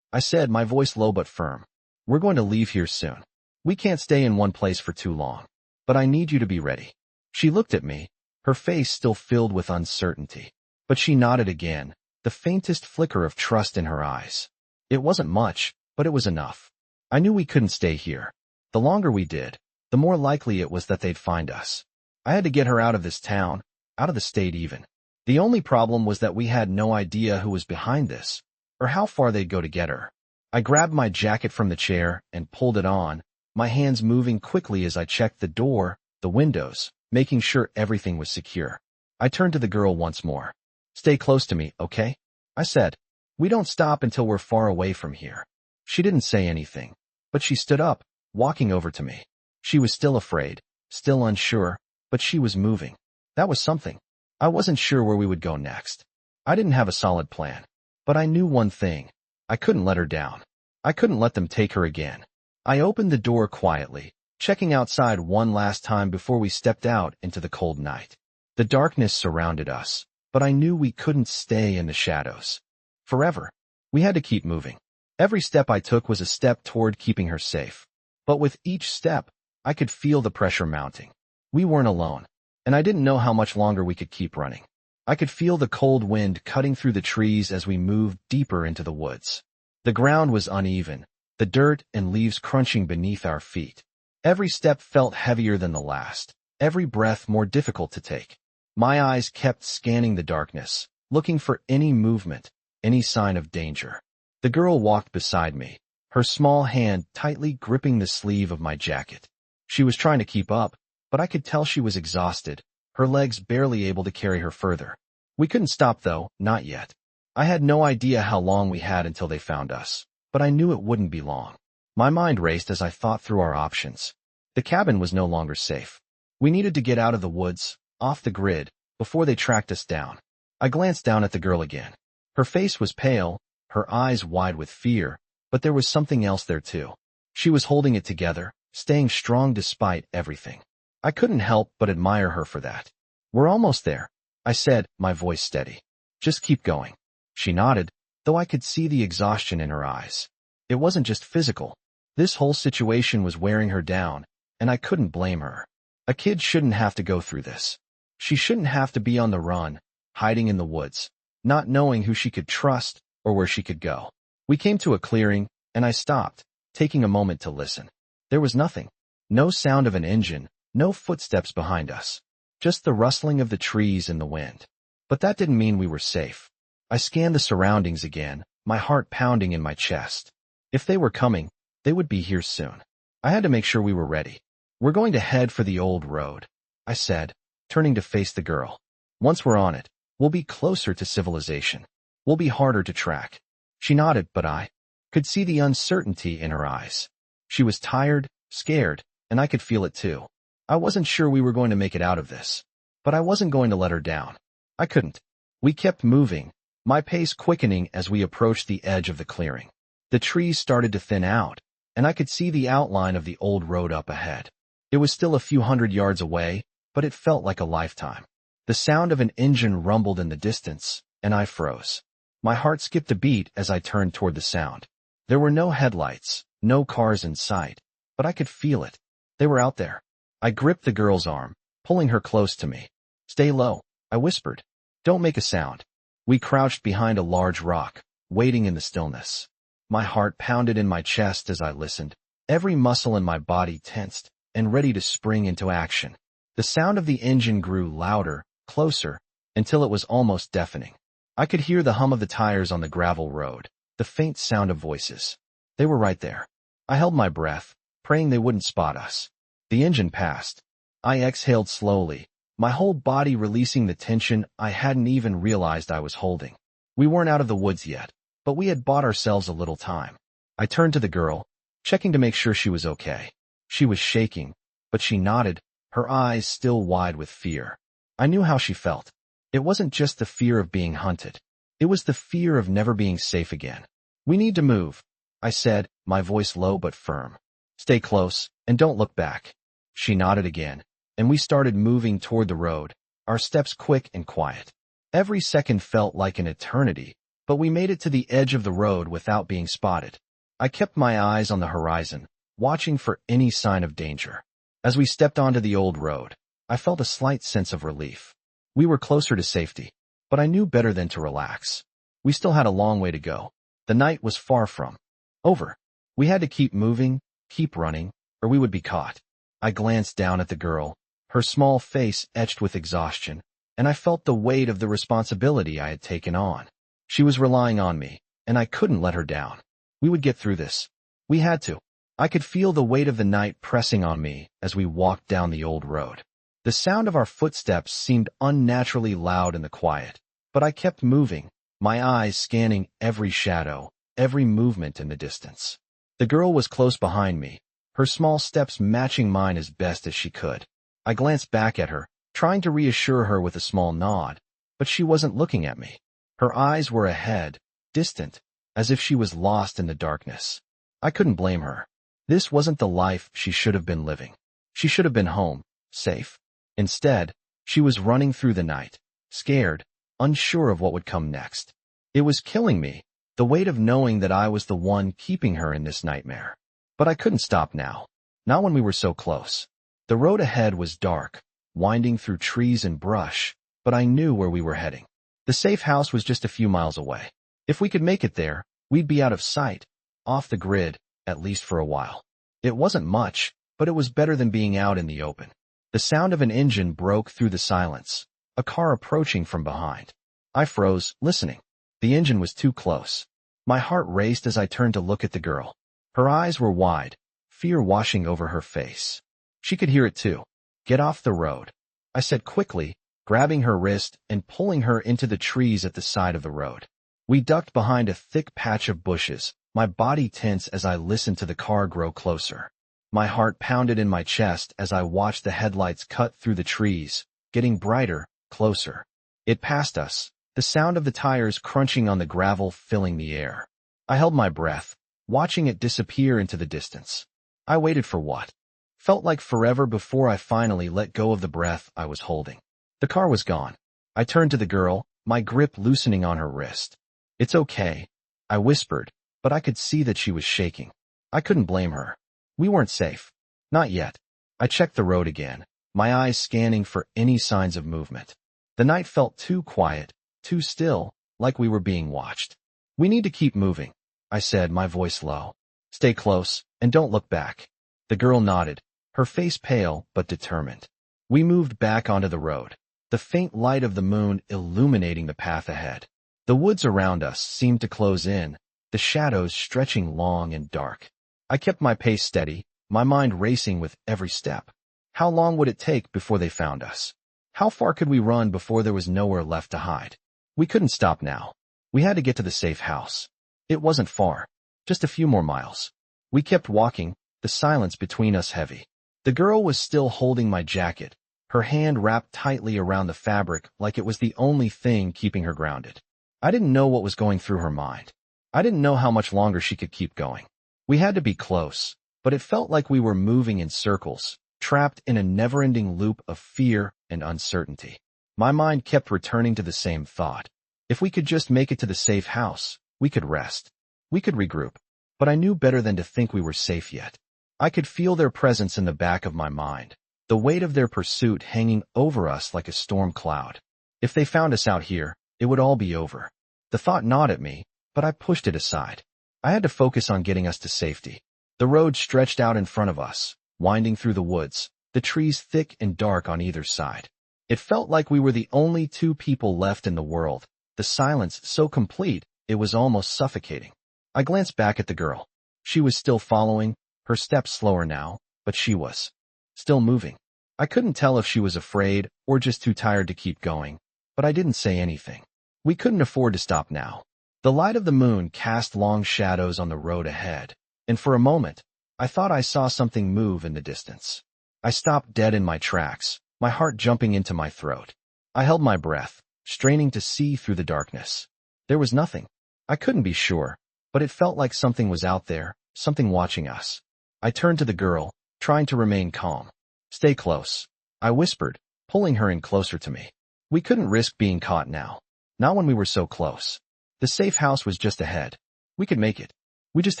I said, my voice low but firm. We're going to leave here soon. We can't stay in one place for too long. But I need you to be ready. She looked at me, her face still filled with uncertainty. But she nodded again, the faintest flicker of trust in her eyes. It wasn't much, but it was enough. I knew we couldn't stay here. The longer we did, the more likely it was that they'd find us. I had to get her out of this town, out of the state even. The only problem was that we had no idea who was behind this, or how far they'd go to get her. I grabbed my jacket from the chair and pulled it on, my hands moving quickly as I checked the door, the windows, making sure everything was secure. I turned to the girl once more. Stay close to me, okay? I said. We don't stop until we're far away from here. She didn't say anything, but she stood up, walking over to me. She was still afraid, still unsure, but she was moving. That was something. I wasn't sure where we would go next. I didn't have a solid plan, but I knew one thing. I couldn't let her down. I couldn't let them take her again. I opened the door quietly, checking outside one last time before we stepped out into the cold night. The darkness surrounded us, but I knew we couldn't stay in the shadows forever. We had to keep moving. Every step I took was a step toward keeping her safe. But with each step, I could feel the pressure mounting. We weren't alone, and I didn't know how much longer we could keep running. I could feel the cold wind cutting through the trees as we moved deeper into the woods. The ground was uneven, the dirt and leaves crunching beneath our feet. Every step felt heavier than the last, every breath more difficult to take. My eyes kept scanning the darkness, looking for any movement, any sign of danger. The girl walked beside me, her small hand tightly gripping the sleeve of my jacket. She was trying to keep up, but I could tell she was exhausted, her legs barely able to carry her further. We couldn't stop though, not yet. I had no idea how long we had until they found us, but I knew it wouldn't be long. My mind raced as I thought through our options. The cabin was no longer safe. We needed to get out of the woods, off the grid, before they tracked us down. I glanced down at the girl again. Her face was pale, her eyes wide with fear, but there was something else there too. She was holding it together, staying strong despite everything. I couldn't help but admire her for that. We're almost there, I said, my voice steady. Just keep going. She nodded, though I could see the exhaustion in her eyes. It wasn't just physical. This whole situation was wearing her down, and I couldn't blame her. A kid shouldn't have to go through this. She shouldn't have to be on the run, hiding in the woods, not knowing who she could trust or where she could go. We came to a clearing, and I stopped, taking a moment to listen. There was nothing. No sound of an engine, no footsteps behind us. Just the rustling of the trees in the wind. But that didn't mean we were safe. I scanned the surroundings again, my heart pounding in my chest. If they were coming, they would be here soon. I had to make sure we were ready. We're going to head for the old road, I said, turning to face the girl. Once we're on it, we'll be closer to civilization. We'll be harder to track. She nodded, but I could see the uncertainty in her eyes. She was tired, scared, and I could feel it too. I wasn't sure we were going to make it out of this, but I wasn't going to let her down. I couldn't. We kept moving, my pace quickening as we approached the edge of the clearing. The trees started to thin out, and I could see the outline of the old road up ahead. It was still a few hundred yards away, but it felt like a lifetime. The sound of an engine rumbled in the distance, and I froze. My heart skipped a beat as I turned toward the sound. There were no headlights, no cars in sight, but I could feel it. They were out there. I gripped the girl's arm, pulling her close to me. Stay low, I whispered. Don't make a sound. We crouched behind a large rock, waiting in the stillness. My heart pounded in my chest as I listened, every muscle in my body tensed and ready to spring into action. The sound of the engine grew louder, closer, until it was almost deafening. I could hear the hum of the tires on the gravel road, the faint sound of voices. They were right there. I held my breath, praying they wouldn't spot us. The engine passed. I exhaled slowly, my whole body releasing the tension I hadn't even realized I was holding. We weren't out of the woods yet, but we had bought ourselves a little time. I turned to the girl, checking to make sure she was okay. She was shaking, but she nodded, her eyes still wide with fear. I knew how she felt. It wasn't just the fear of being hunted. It was the fear of never being safe again. "We need to move," I said, my voice low but firm. "Stay close, and don't look back." She nodded again, and we started moving toward the road, our steps quick and quiet. Every second felt like an eternity, but we made it to the edge of the road without being spotted. I kept my eyes on the horizon, watching for any sign of danger. As we stepped onto the old road, I felt a slight sense of relief. We were closer to safety, but I knew better than to relax. We still had a long way to go. The night was far from over. We had to keep moving, keep running, or we would be caught. I glanced down at the girl, her small face etched with exhaustion, and I felt the weight of the responsibility I had taken on. She was relying on me, and I couldn't let her down. We would get through this. We had to. I could feel the weight of the night pressing on me as we walked down the old road. The sound of our footsteps seemed unnaturally loud in the quiet, but I kept moving, my eyes scanning every shadow, every movement in the distance. The girl was close behind me, her small steps matching mine as best as she could. I glanced back at her, trying to reassure her with a small nod, but she wasn't looking at me. Her eyes were ahead, distant, as if she was lost in the darkness. I couldn't blame her. This wasn't the life she should have been living. She should have been home, safe. Instead, she was running through the night, scared, unsure of what would come next. It was killing me, the weight of knowing that I was the one keeping her in this nightmare. But I couldn't stop now, not when we were so close. The road ahead was dark, winding through trees and brush, but I knew where we were heading. The safe house was just a few miles away. If we could make it there, we'd be out of sight, off the grid, at least for a while. It wasn't much, but it was better than being out in the open. The sound of an engine broke through the silence, a car approaching from behind. I froze, listening. The engine was too close. My heart raced as I turned to look at the girl. Her eyes were wide, fear washing over her face. She could hear it too. "Get off the road," I said quickly, grabbing her wrist and pulling her into the trees at the side of the road. We ducked behind a thick patch of bushes, my body tense as I listened to the car grow closer. My heart pounded in my chest as I watched the headlights cut through the trees, getting brighter, closer. It passed us, the sound of the tires crunching on the gravel filling the air. I held my breath, watching it disappear into the distance. I waited for what felt like forever before I finally let go of the breath I was holding. The car was gone. I turned to the girl, my grip loosening on her wrist. "It's okay," I whispered, but I could see that she was shaking. I couldn't blame her. We weren't safe. Not yet. I checked the road again, my eyes scanning for any signs of movement. The night felt too quiet, too still, like we were being watched. "We need to keep moving," I said, my voice low. "Stay close, and don't look back." The girl nodded, her face pale but determined. We moved back onto the road, the faint light of the moon illuminating the path ahead. The woods around us seemed to close in, the shadows stretching long and dark. I kept my pace steady, my mind racing with every step. How long would it take before they found us? How far could we run before there was nowhere left to hide? We couldn't stop now. We had to get to the safe house. It wasn't far, just a few more miles. We kept walking, the silence between us heavy. The girl was still holding my jacket, her hand wrapped tightly around the fabric like it was the only thing keeping her grounded. I didn't know what was going through her mind. I didn't know how much longer she could keep going. We had to be close, but it felt like we were moving in circles, trapped in a never-ending loop of fear and uncertainty. My mind kept returning to the same thought. If we could just make it to the safe house, we could rest. We could regroup. But I knew better than to think we were safe yet. I could feel their presence in the back of my mind, the weight of their pursuit hanging over us like a storm cloud. If they found us out here, it would all be over. The thought gnawed at me, but I pushed it aside. I had to focus on getting us to safety. The road stretched out in front of us, winding through the woods, the trees thick and dark on either side. It felt like we were the only two people left in the world, the silence so complete it was almost suffocating. I glanced back at the girl. She was still following, her steps slower now, but she was still moving. I couldn't tell if she was afraid or just too tired to keep going, but I didn't say anything. We couldn't afford to stop now. The light of the moon cast long shadows on the road ahead, and for a moment, I thought I saw something move in the distance. I stopped dead in my tracks, my heart jumping into my throat. I held my breath, straining to see through the darkness. There was nothing. I couldn't be sure, but it felt like something was out there, something watching us. I turned to the girl, trying to remain calm. Stay close, I whispered, pulling her in closer to me. We couldn't risk being caught now. Not when we were so close. The safe house was just ahead. We could make it. We just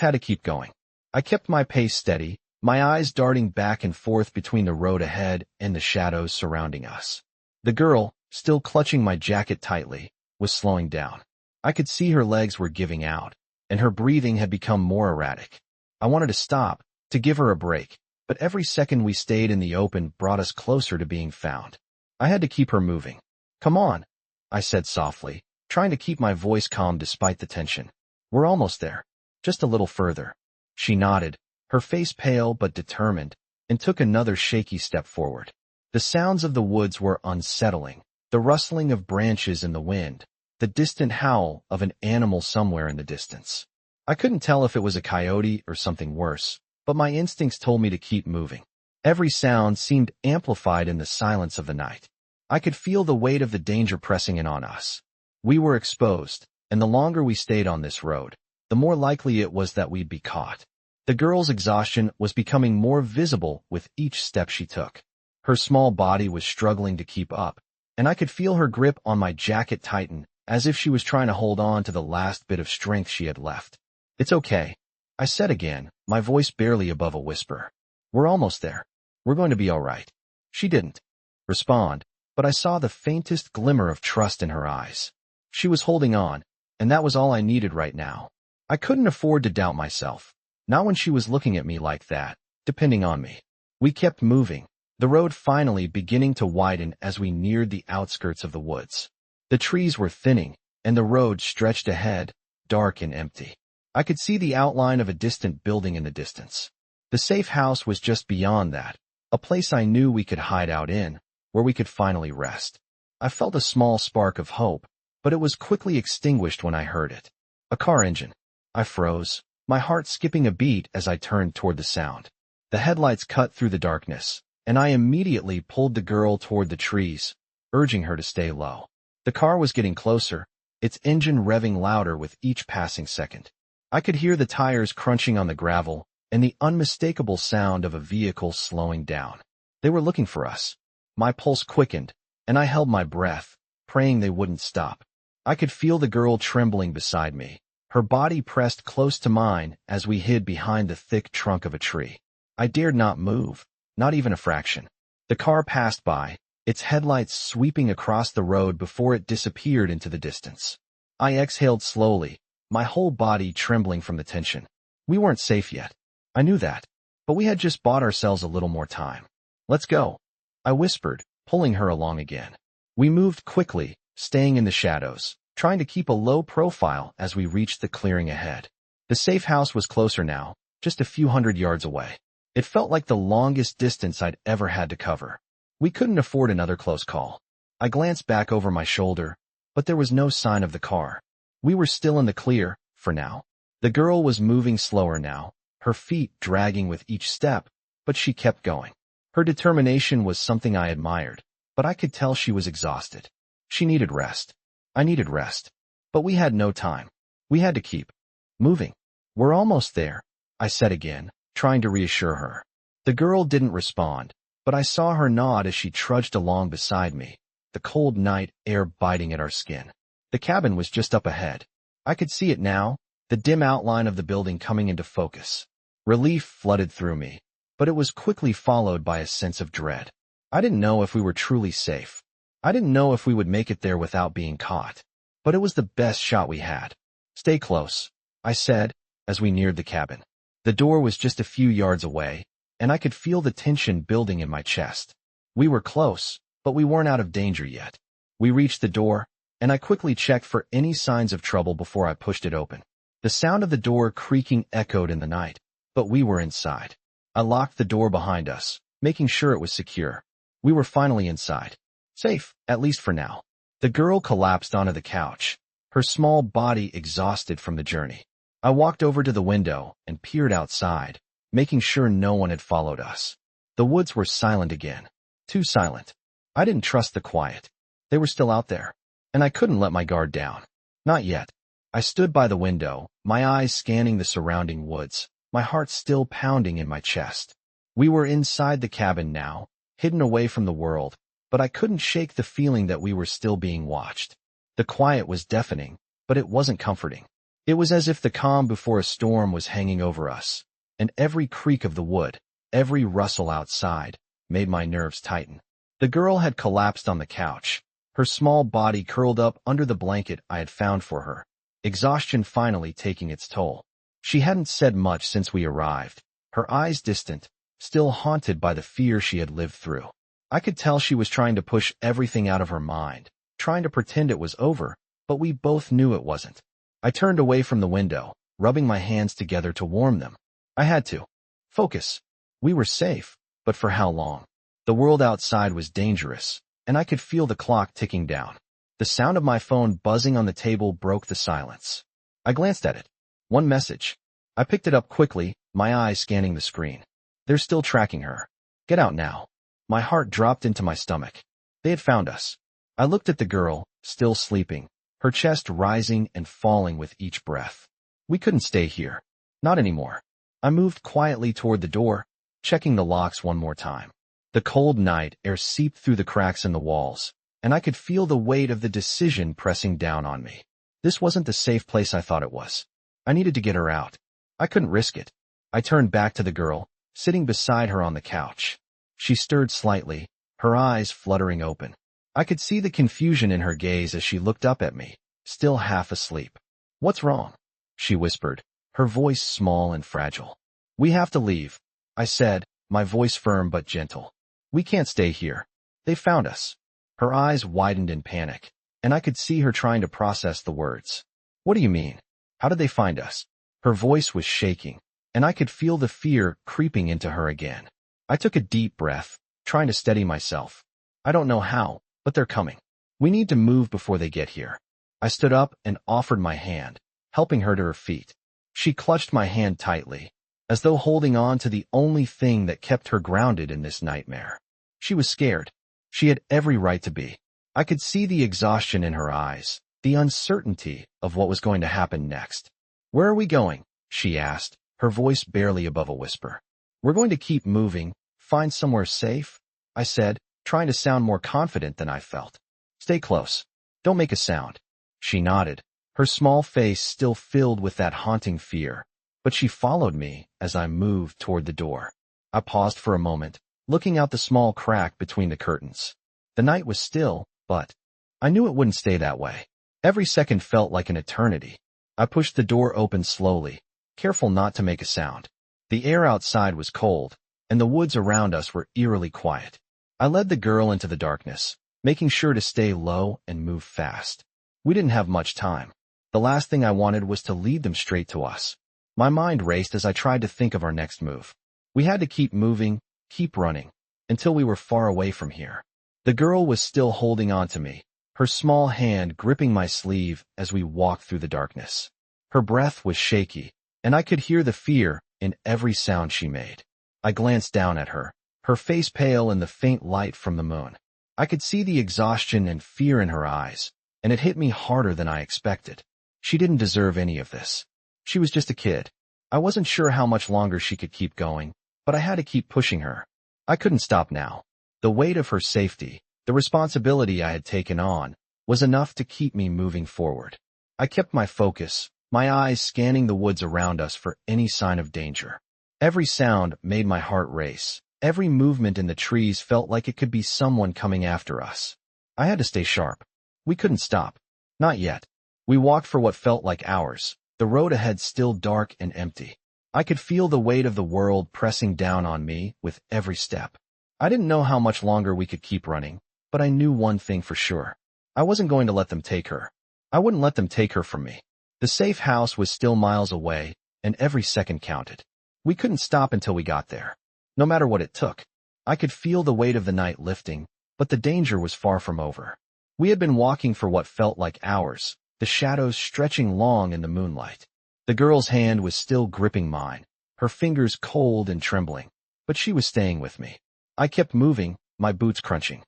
had to keep going. I kept my pace steady, my eyes darting back and forth between the road ahead and the shadows surrounding us. The girl, still clutching my jacket tightly, was slowing down. I could see her legs were giving out, and her breathing had become more erratic. I wanted to stop, to give her a break, but every second we stayed in the open brought us closer to being found. I had to keep her moving. Come on, I said softly, trying to keep my voice calm despite the tension. We're almost there. Just a little further. She nodded, her face pale but determined, and took another shaky step forward. The sounds of the woods were unsettling, the rustling of branches in the wind, the distant howl of an animal somewhere in the distance. I couldn't tell if it was a coyote or something worse, but my instincts told me to keep moving. Every sound seemed amplified in the silence of the night. I could feel the weight of the danger pressing in on us. We were exposed, and the longer we stayed on this road, the more likely it was that we'd be caught. The girl's exhaustion was becoming more visible with each step she took. Her small body was struggling to keep up, and I could feel her grip on my jacket tighten, as if she was trying to hold on to the last bit of strength she had left. It's okay, I said again, my voice barely above a whisper. We're almost there. We're going to be all right. She didn't respond, but I saw the faintest glimmer of trust in her eyes. She was holding on, and that was all I needed right now. I couldn't afford to doubt myself, not when she was looking at me like that, depending on me. We kept moving, the road finally beginning to widen as we neared the outskirts of the woods. The trees were thinning, and the road stretched ahead, dark and empty. I could see the outline of a distant building in the distance. The safe house was just beyond that, a place I knew we could hide out in, where we could finally rest. I felt a small spark of hope, but it was quickly extinguished when I heard it. A car engine. I froze, my heart skipping a beat as I turned toward the sound. The headlights cut through the darkness, and I immediately pulled the girl toward the trees, urging her to stay low. The car was getting closer, its engine revving louder with each passing second. I could hear the tires crunching on the gravel and the unmistakable sound of a vehicle slowing down. They were looking for us. My pulse quickened, and I held my breath, praying they wouldn't stop. I could feel the girl trembling beside me, her body pressed close to mine as we hid behind the thick trunk of a tree. I dared not move, not even a fraction. The car passed by, its headlights sweeping across the road before it disappeared into the distance. I exhaled slowly, my whole body trembling from the tension. We weren't safe yet. I knew that, but we had just bought ourselves a little more time. Let's go, I whispered, pulling her along again. We moved quickly, staying in the shadows, trying to keep a low profile as we reached the clearing ahead. The safe house was closer now, just a few hundred yards away. It felt like the longest distance I'd ever had to cover. We couldn't afford another close call. I glanced back over my shoulder, but there was no sign of the car. We were still in the clear, for now. The girl was moving slower now, her feet dragging with each step, but she kept going. Her determination was something I admired, but I could tell she was exhausted. She needed rest. I needed rest. But we had no time. We had to keep moving. We're almost there, I said again, trying to reassure her. The girl didn't respond, but I saw her nod as she trudged along beside me, the cold night air biting at our skin. The cabin was just up ahead. I could see it now, the dim outline of the building coming into focus. Relief flooded through me, but it was quickly followed by a sense of dread. I didn't know if we were truly safe. I didn't know if we would make it there without being caught, but it was the best shot we had. Stay close, I said, as we neared the cabin. The door was just a few yards away, and I could feel the tension building in my chest. We were close, but we weren't out of danger yet. We reached the door, and I quickly checked for any signs of trouble before I pushed it open. The sound of the door creaking echoed in the night, but we were inside. I locked the door behind us, making sure it was secure. We were finally inside. Safe, at least for now. The girl collapsed onto the couch, her small body exhausted from the journey. I walked over to the window and peered outside, making sure no one had followed us. The woods were silent again. Too silent. I didn't trust the quiet. They were still out there, and I couldn't let my guard down. Not yet. I stood by the window, my eyes scanning the surrounding woods, my heart still pounding in my chest. We were inside the cabin now, hidden away from the world, but I couldn't shake the feeling that we were still being watched. The quiet was deafening, but it wasn't comforting. It was as if the calm before a storm was hanging over us, and every creak of the wood, every rustle outside, made my nerves tighten. The girl had collapsed on the couch, her small body curled up under the blanket I had found for her, exhaustion finally taking its toll. She hadn't said much since we arrived, her eyes distant, still haunted by the fear she had lived through. I could tell she was trying to push everything out of her mind, trying to pretend it was over, but we both knew it wasn't. I turned away from the window, rubbing my hands together to warm them. I had to. Focus. We were safe, but for how long? The world outside was dangerous, and I could feel the clock ticking down. The sound of my phone buzzing on the table broke the silence. I glanced at it. One message. I picked it up quickly, my eyes scanning the screen. They're still tracking her. Get out now. My heart dropped into my stomach. They had found us. I looked at the girl, still sleeping, her chest rising and falling with each breath. We couldn't stay here. Not anymore. I moved quietly toward the door, checking the locks one more time. The cold night air seeped through the cracks in the walls, and I could feel the weight of the decision pressing down on me. This wasn't the safe place I thought it was. I needed to get her out. I couldn't risk it. I turned back to the girl, sitting beside her on the couch. She stirred slightly, her eyes fluttering open. I could see the confusion in her gaze as she looked up at me, still half asleep. "What's wrong?" she whispered, her voice small and fragile. "We have to leave," I said, my voice firm but gentle. "We can't stay here. They found us." Her eyes widened in panic, and I could see her trying to process the words. "What do you mean? How did they find us?" Her voice was shaking, and I could feel the fear creeping into her again. I took a deep breath, trying to steady myself. "I don't know how, but they're coming. We need to move before they get here." I stood up and offered my hand, helping her to her feet. She clutched my hand tightly, as though holding on to the only thing that kept her grounded in this nightmare. She was scared. She had every right to be. I could see the exhaustion in her eyes, the uncertainty of what was going to happen next. "Where are we going?" she asked, her voice barely above a whisper. "We're going to keep moving, find somewhere safe," I said, trying to sound more confident than I felt. "Stay close. Don't make a sound." She nodded, her small face still filled with that haunting fear, but she followed me as I moved toward the door. I paused for a moment, looking out the small crack between the curtains. The night was still, but I knew it wouldn't stay that way. Every second felt like an eternity. I pushed the door open slowly, careful not to make a sound. The air outside was cold, and the woods around us were eerily quiet. I led the girl into the darkness, making sure to stay low and move fast. We didn't have much time. The last thing I wanted was to lead them straight to us. My mind raced as I tried to think of our next move. We had to keep moving, keep running, until we were far away from here. The girl was still holding on to me, her small hand gripping my sleeve as we walked through the darkness. Her breath was shaky, and I could hear the fear in every sound she made. I glanced down at her, her face pale in the faint light from the moon. I could see the exhaustion and fear in her eyes, and it hit me harder than I expected. She didn't deserve any of this. She was just a kid. I wasn't sure how much longer she could keep going, but I had to keep pushing her. I couldn't stop now. The weight of her safety, the responsibility I had taken on, was enough to keep me moving forward. I kept my focus, my eyes scanning the woods around us for any sign of danger. Every sound made my heart race. Every movement in the trees felt like it could be someone coming after us. I had to stay sharp. We couldn't stop. Not yet. We walked for what felt like hours, the road ahead still dark and empty. I could feel the weight of the world pressing down on me with every step. I didn't know how much longer we could keep running, but I knew one thing for sure. I wasn't going to let them take her. I wouldn't let them take her from me. The safe house was still miles away, and every second counted. We couldn't stop until we got there, no matter what it took. I could feel the weight of the night lifting, but the danger was far from over. We had been walking for what felt like hours, the shadows stretching long in the moonlight. The girl's hand was still gripping mine, her fingers cold and trembling. But she was staying with me. I kept moving, my boots crunching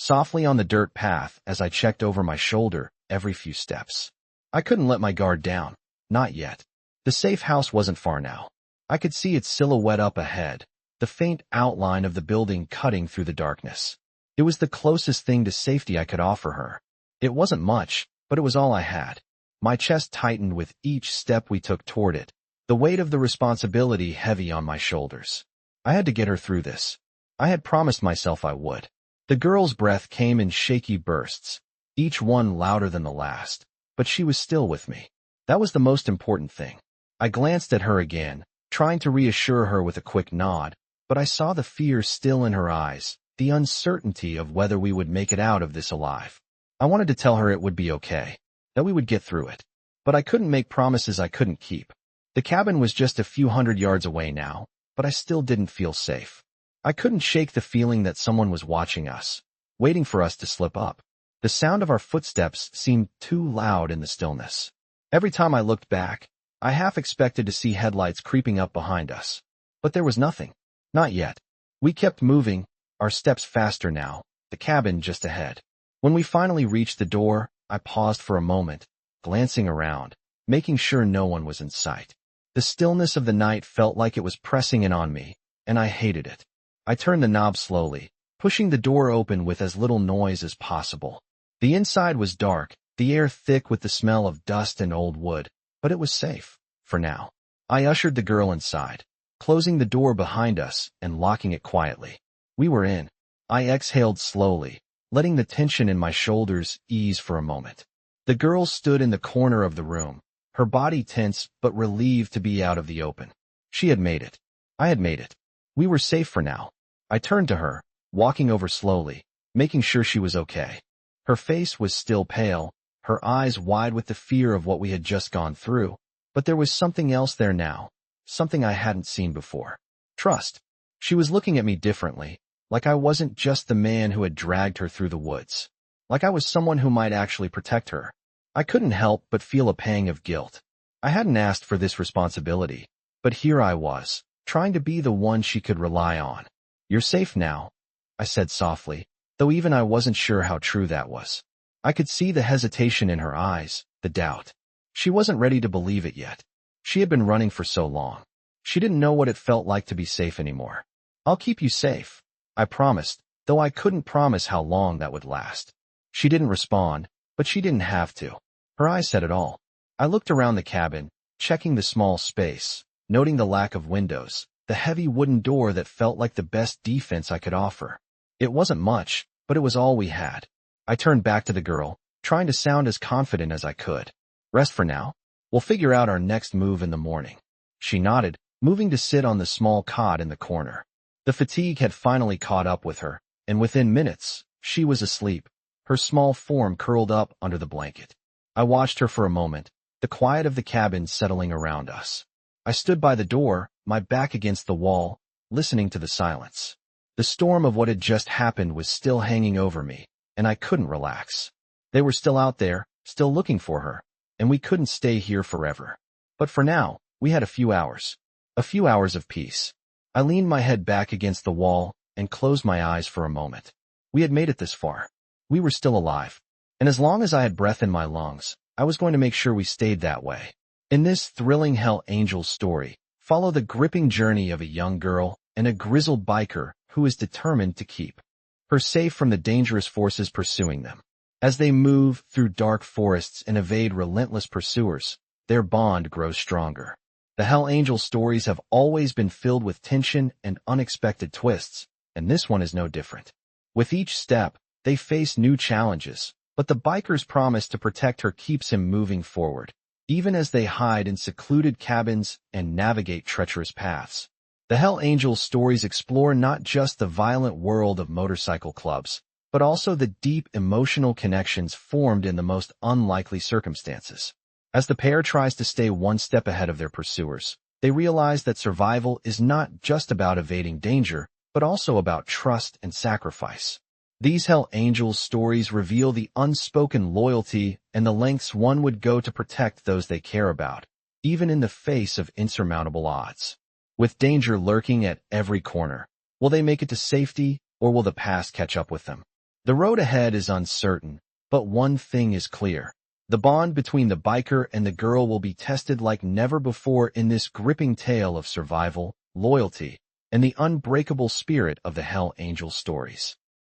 softly on the dirt path as I checked over my shoulder every few steps. I couldn't let my guard down. Not yet. The safe house wasn't far now. I could see its silhouette up ahead, the faint outline of the building cutting through the darkness. It was the closest thing to safety I could offer her. It wasn't much, but it was all I had. My chest tightened with each step we took toward it, the weight of the responsibility heavy on my shoulders. I had to get her through this. I had promised myself I would. The girl's breath came in shaky bursts, each one louder than the last, but she was still with me. That was the most important thing. I glanced at her again, trying to reassure her with a quick nod, but I saw the fear still in her eyes, the uncertainty of whether we would make it out of this alive. I wanted to tell her it would be okay, that we would get through it. But I couldn't make promises I couldn't keep. The cabin was just a few hundred yards away now, but I still didn't feel safe. I couldn't shake the feeling that someone was watching us, waiting for us to slip up. The sound of our footsteps seemed too loud in the stillness. Every time I looked back, I half expected to see headlights creeping up behind us. But there was nothing. Not yet. We kept moving, our steps faster now, the cabin just ahead. When we finally reached the door, I paused for a moment, glancing around, making sure no one was in sight. The stillness of the night felt like it was pressing in on me, and I hated it. I turned the knob slowly, pushing the door open with as little noise as possible. The inside was dark, the air thick with the smell of dust and old wood, but it was safe, for now. I ushered the girl inside, closing the door behind us and locking it quietly. We were in. I exhaled slowly, letting the tension in my shoulders ease for a moment. The girl stood in the corner of the room, her body tense but relieved to be out of the open. She had made it. I had made it. We were safe for now. I turned to her, walking over slowly, making sure she was okay. Her face was still pale, her eyes wide with the fear of what we had just gone through, but there was something else there now, something I hadn't seen before. Trust. She was looking at me differently, like I wasn't just the man who had dragged her through the woods, like I was someone who might actually protect her. I couldn't help but feel a pang of guilt. I hadn't asked for this responsibility, but here I was, trying to be the one she could rely on. You're safe now, I said softly, though even I wasn't sure how true that was. I could see the hesitation in her eyes, the doubt. She wasn't ready to believe it yet. She had been running for so long. She didn't know what it felt like to be safe anymore. I'll keep you safe, I promised, though I couldn't promise how long that would last. She didn't respond, but she didn't have to. Her eyes said it all. I looked around the cabin, checking the small space, noting the lack of windows, the heavy wooden door that felt like the best defense I could offer. It wasn't much, but it was all we had. I turned back to the girl, trying to sound as confident as I could. Rest for now. We'll figure out our next move in the morning. She nodded, moving to sit on the small cot in the corner. The fatigue had finally caught up with her, and within minutes, she was asleep, her small form curled up under the blanket. I watched her for a moment, the quiet of the cabin settling around us. I stood by the door, my back against the wall, listening to the silence. The storm of what had just happened was still hanging over me, and I couldn't relax. They were still out there, still looking for her, and we couldn't stay here forever. But for now, we had a few hours of peace. I leaned my head back against the wall and closed my eyes for a moment. We had made it this far. We were still alive. And as long as I had breath in my lungs, I was going to make sure we stayed that way. In this thrilling Hell Angels story, follow the gripping journey of a young girl and a grizzled biker who is determined to keep her safe from the dangerous forces pursuing them. As they move through dark forests and evade relentless pursuers, their bond grows stronger. The Hell Angels stories have always been filled with tension and unexpected twists, and this one is no different. With each step, they face new challenges, but the biker's promise to protect her keeps him moving forward, even as they hide in secluded cabins and navigate treacherous paths. The Hell Angels stories explore not just the violent world of motorcycle clubs, but also the deep emotional connections formed in the most unlikely circumstances. As the pair tries to stay one step ahead of their pursuers, they realize that survival is not just about evading danger, but also about trust and sacrifice. These Hell Angels stories reveal the unspoken loyalty and the lengths one would go to protect those they care about, even in the face of insurmountable odds. with danger lurking at every corner. Will they make it to safety, or will the past catch up with them? The road ahead is uncertain, but one thing is clear. The bond between the biker and the girl will be tested like never before in this gripping tale of survival, loyalty, and the unbreakable spirit of the Hell Angel stories.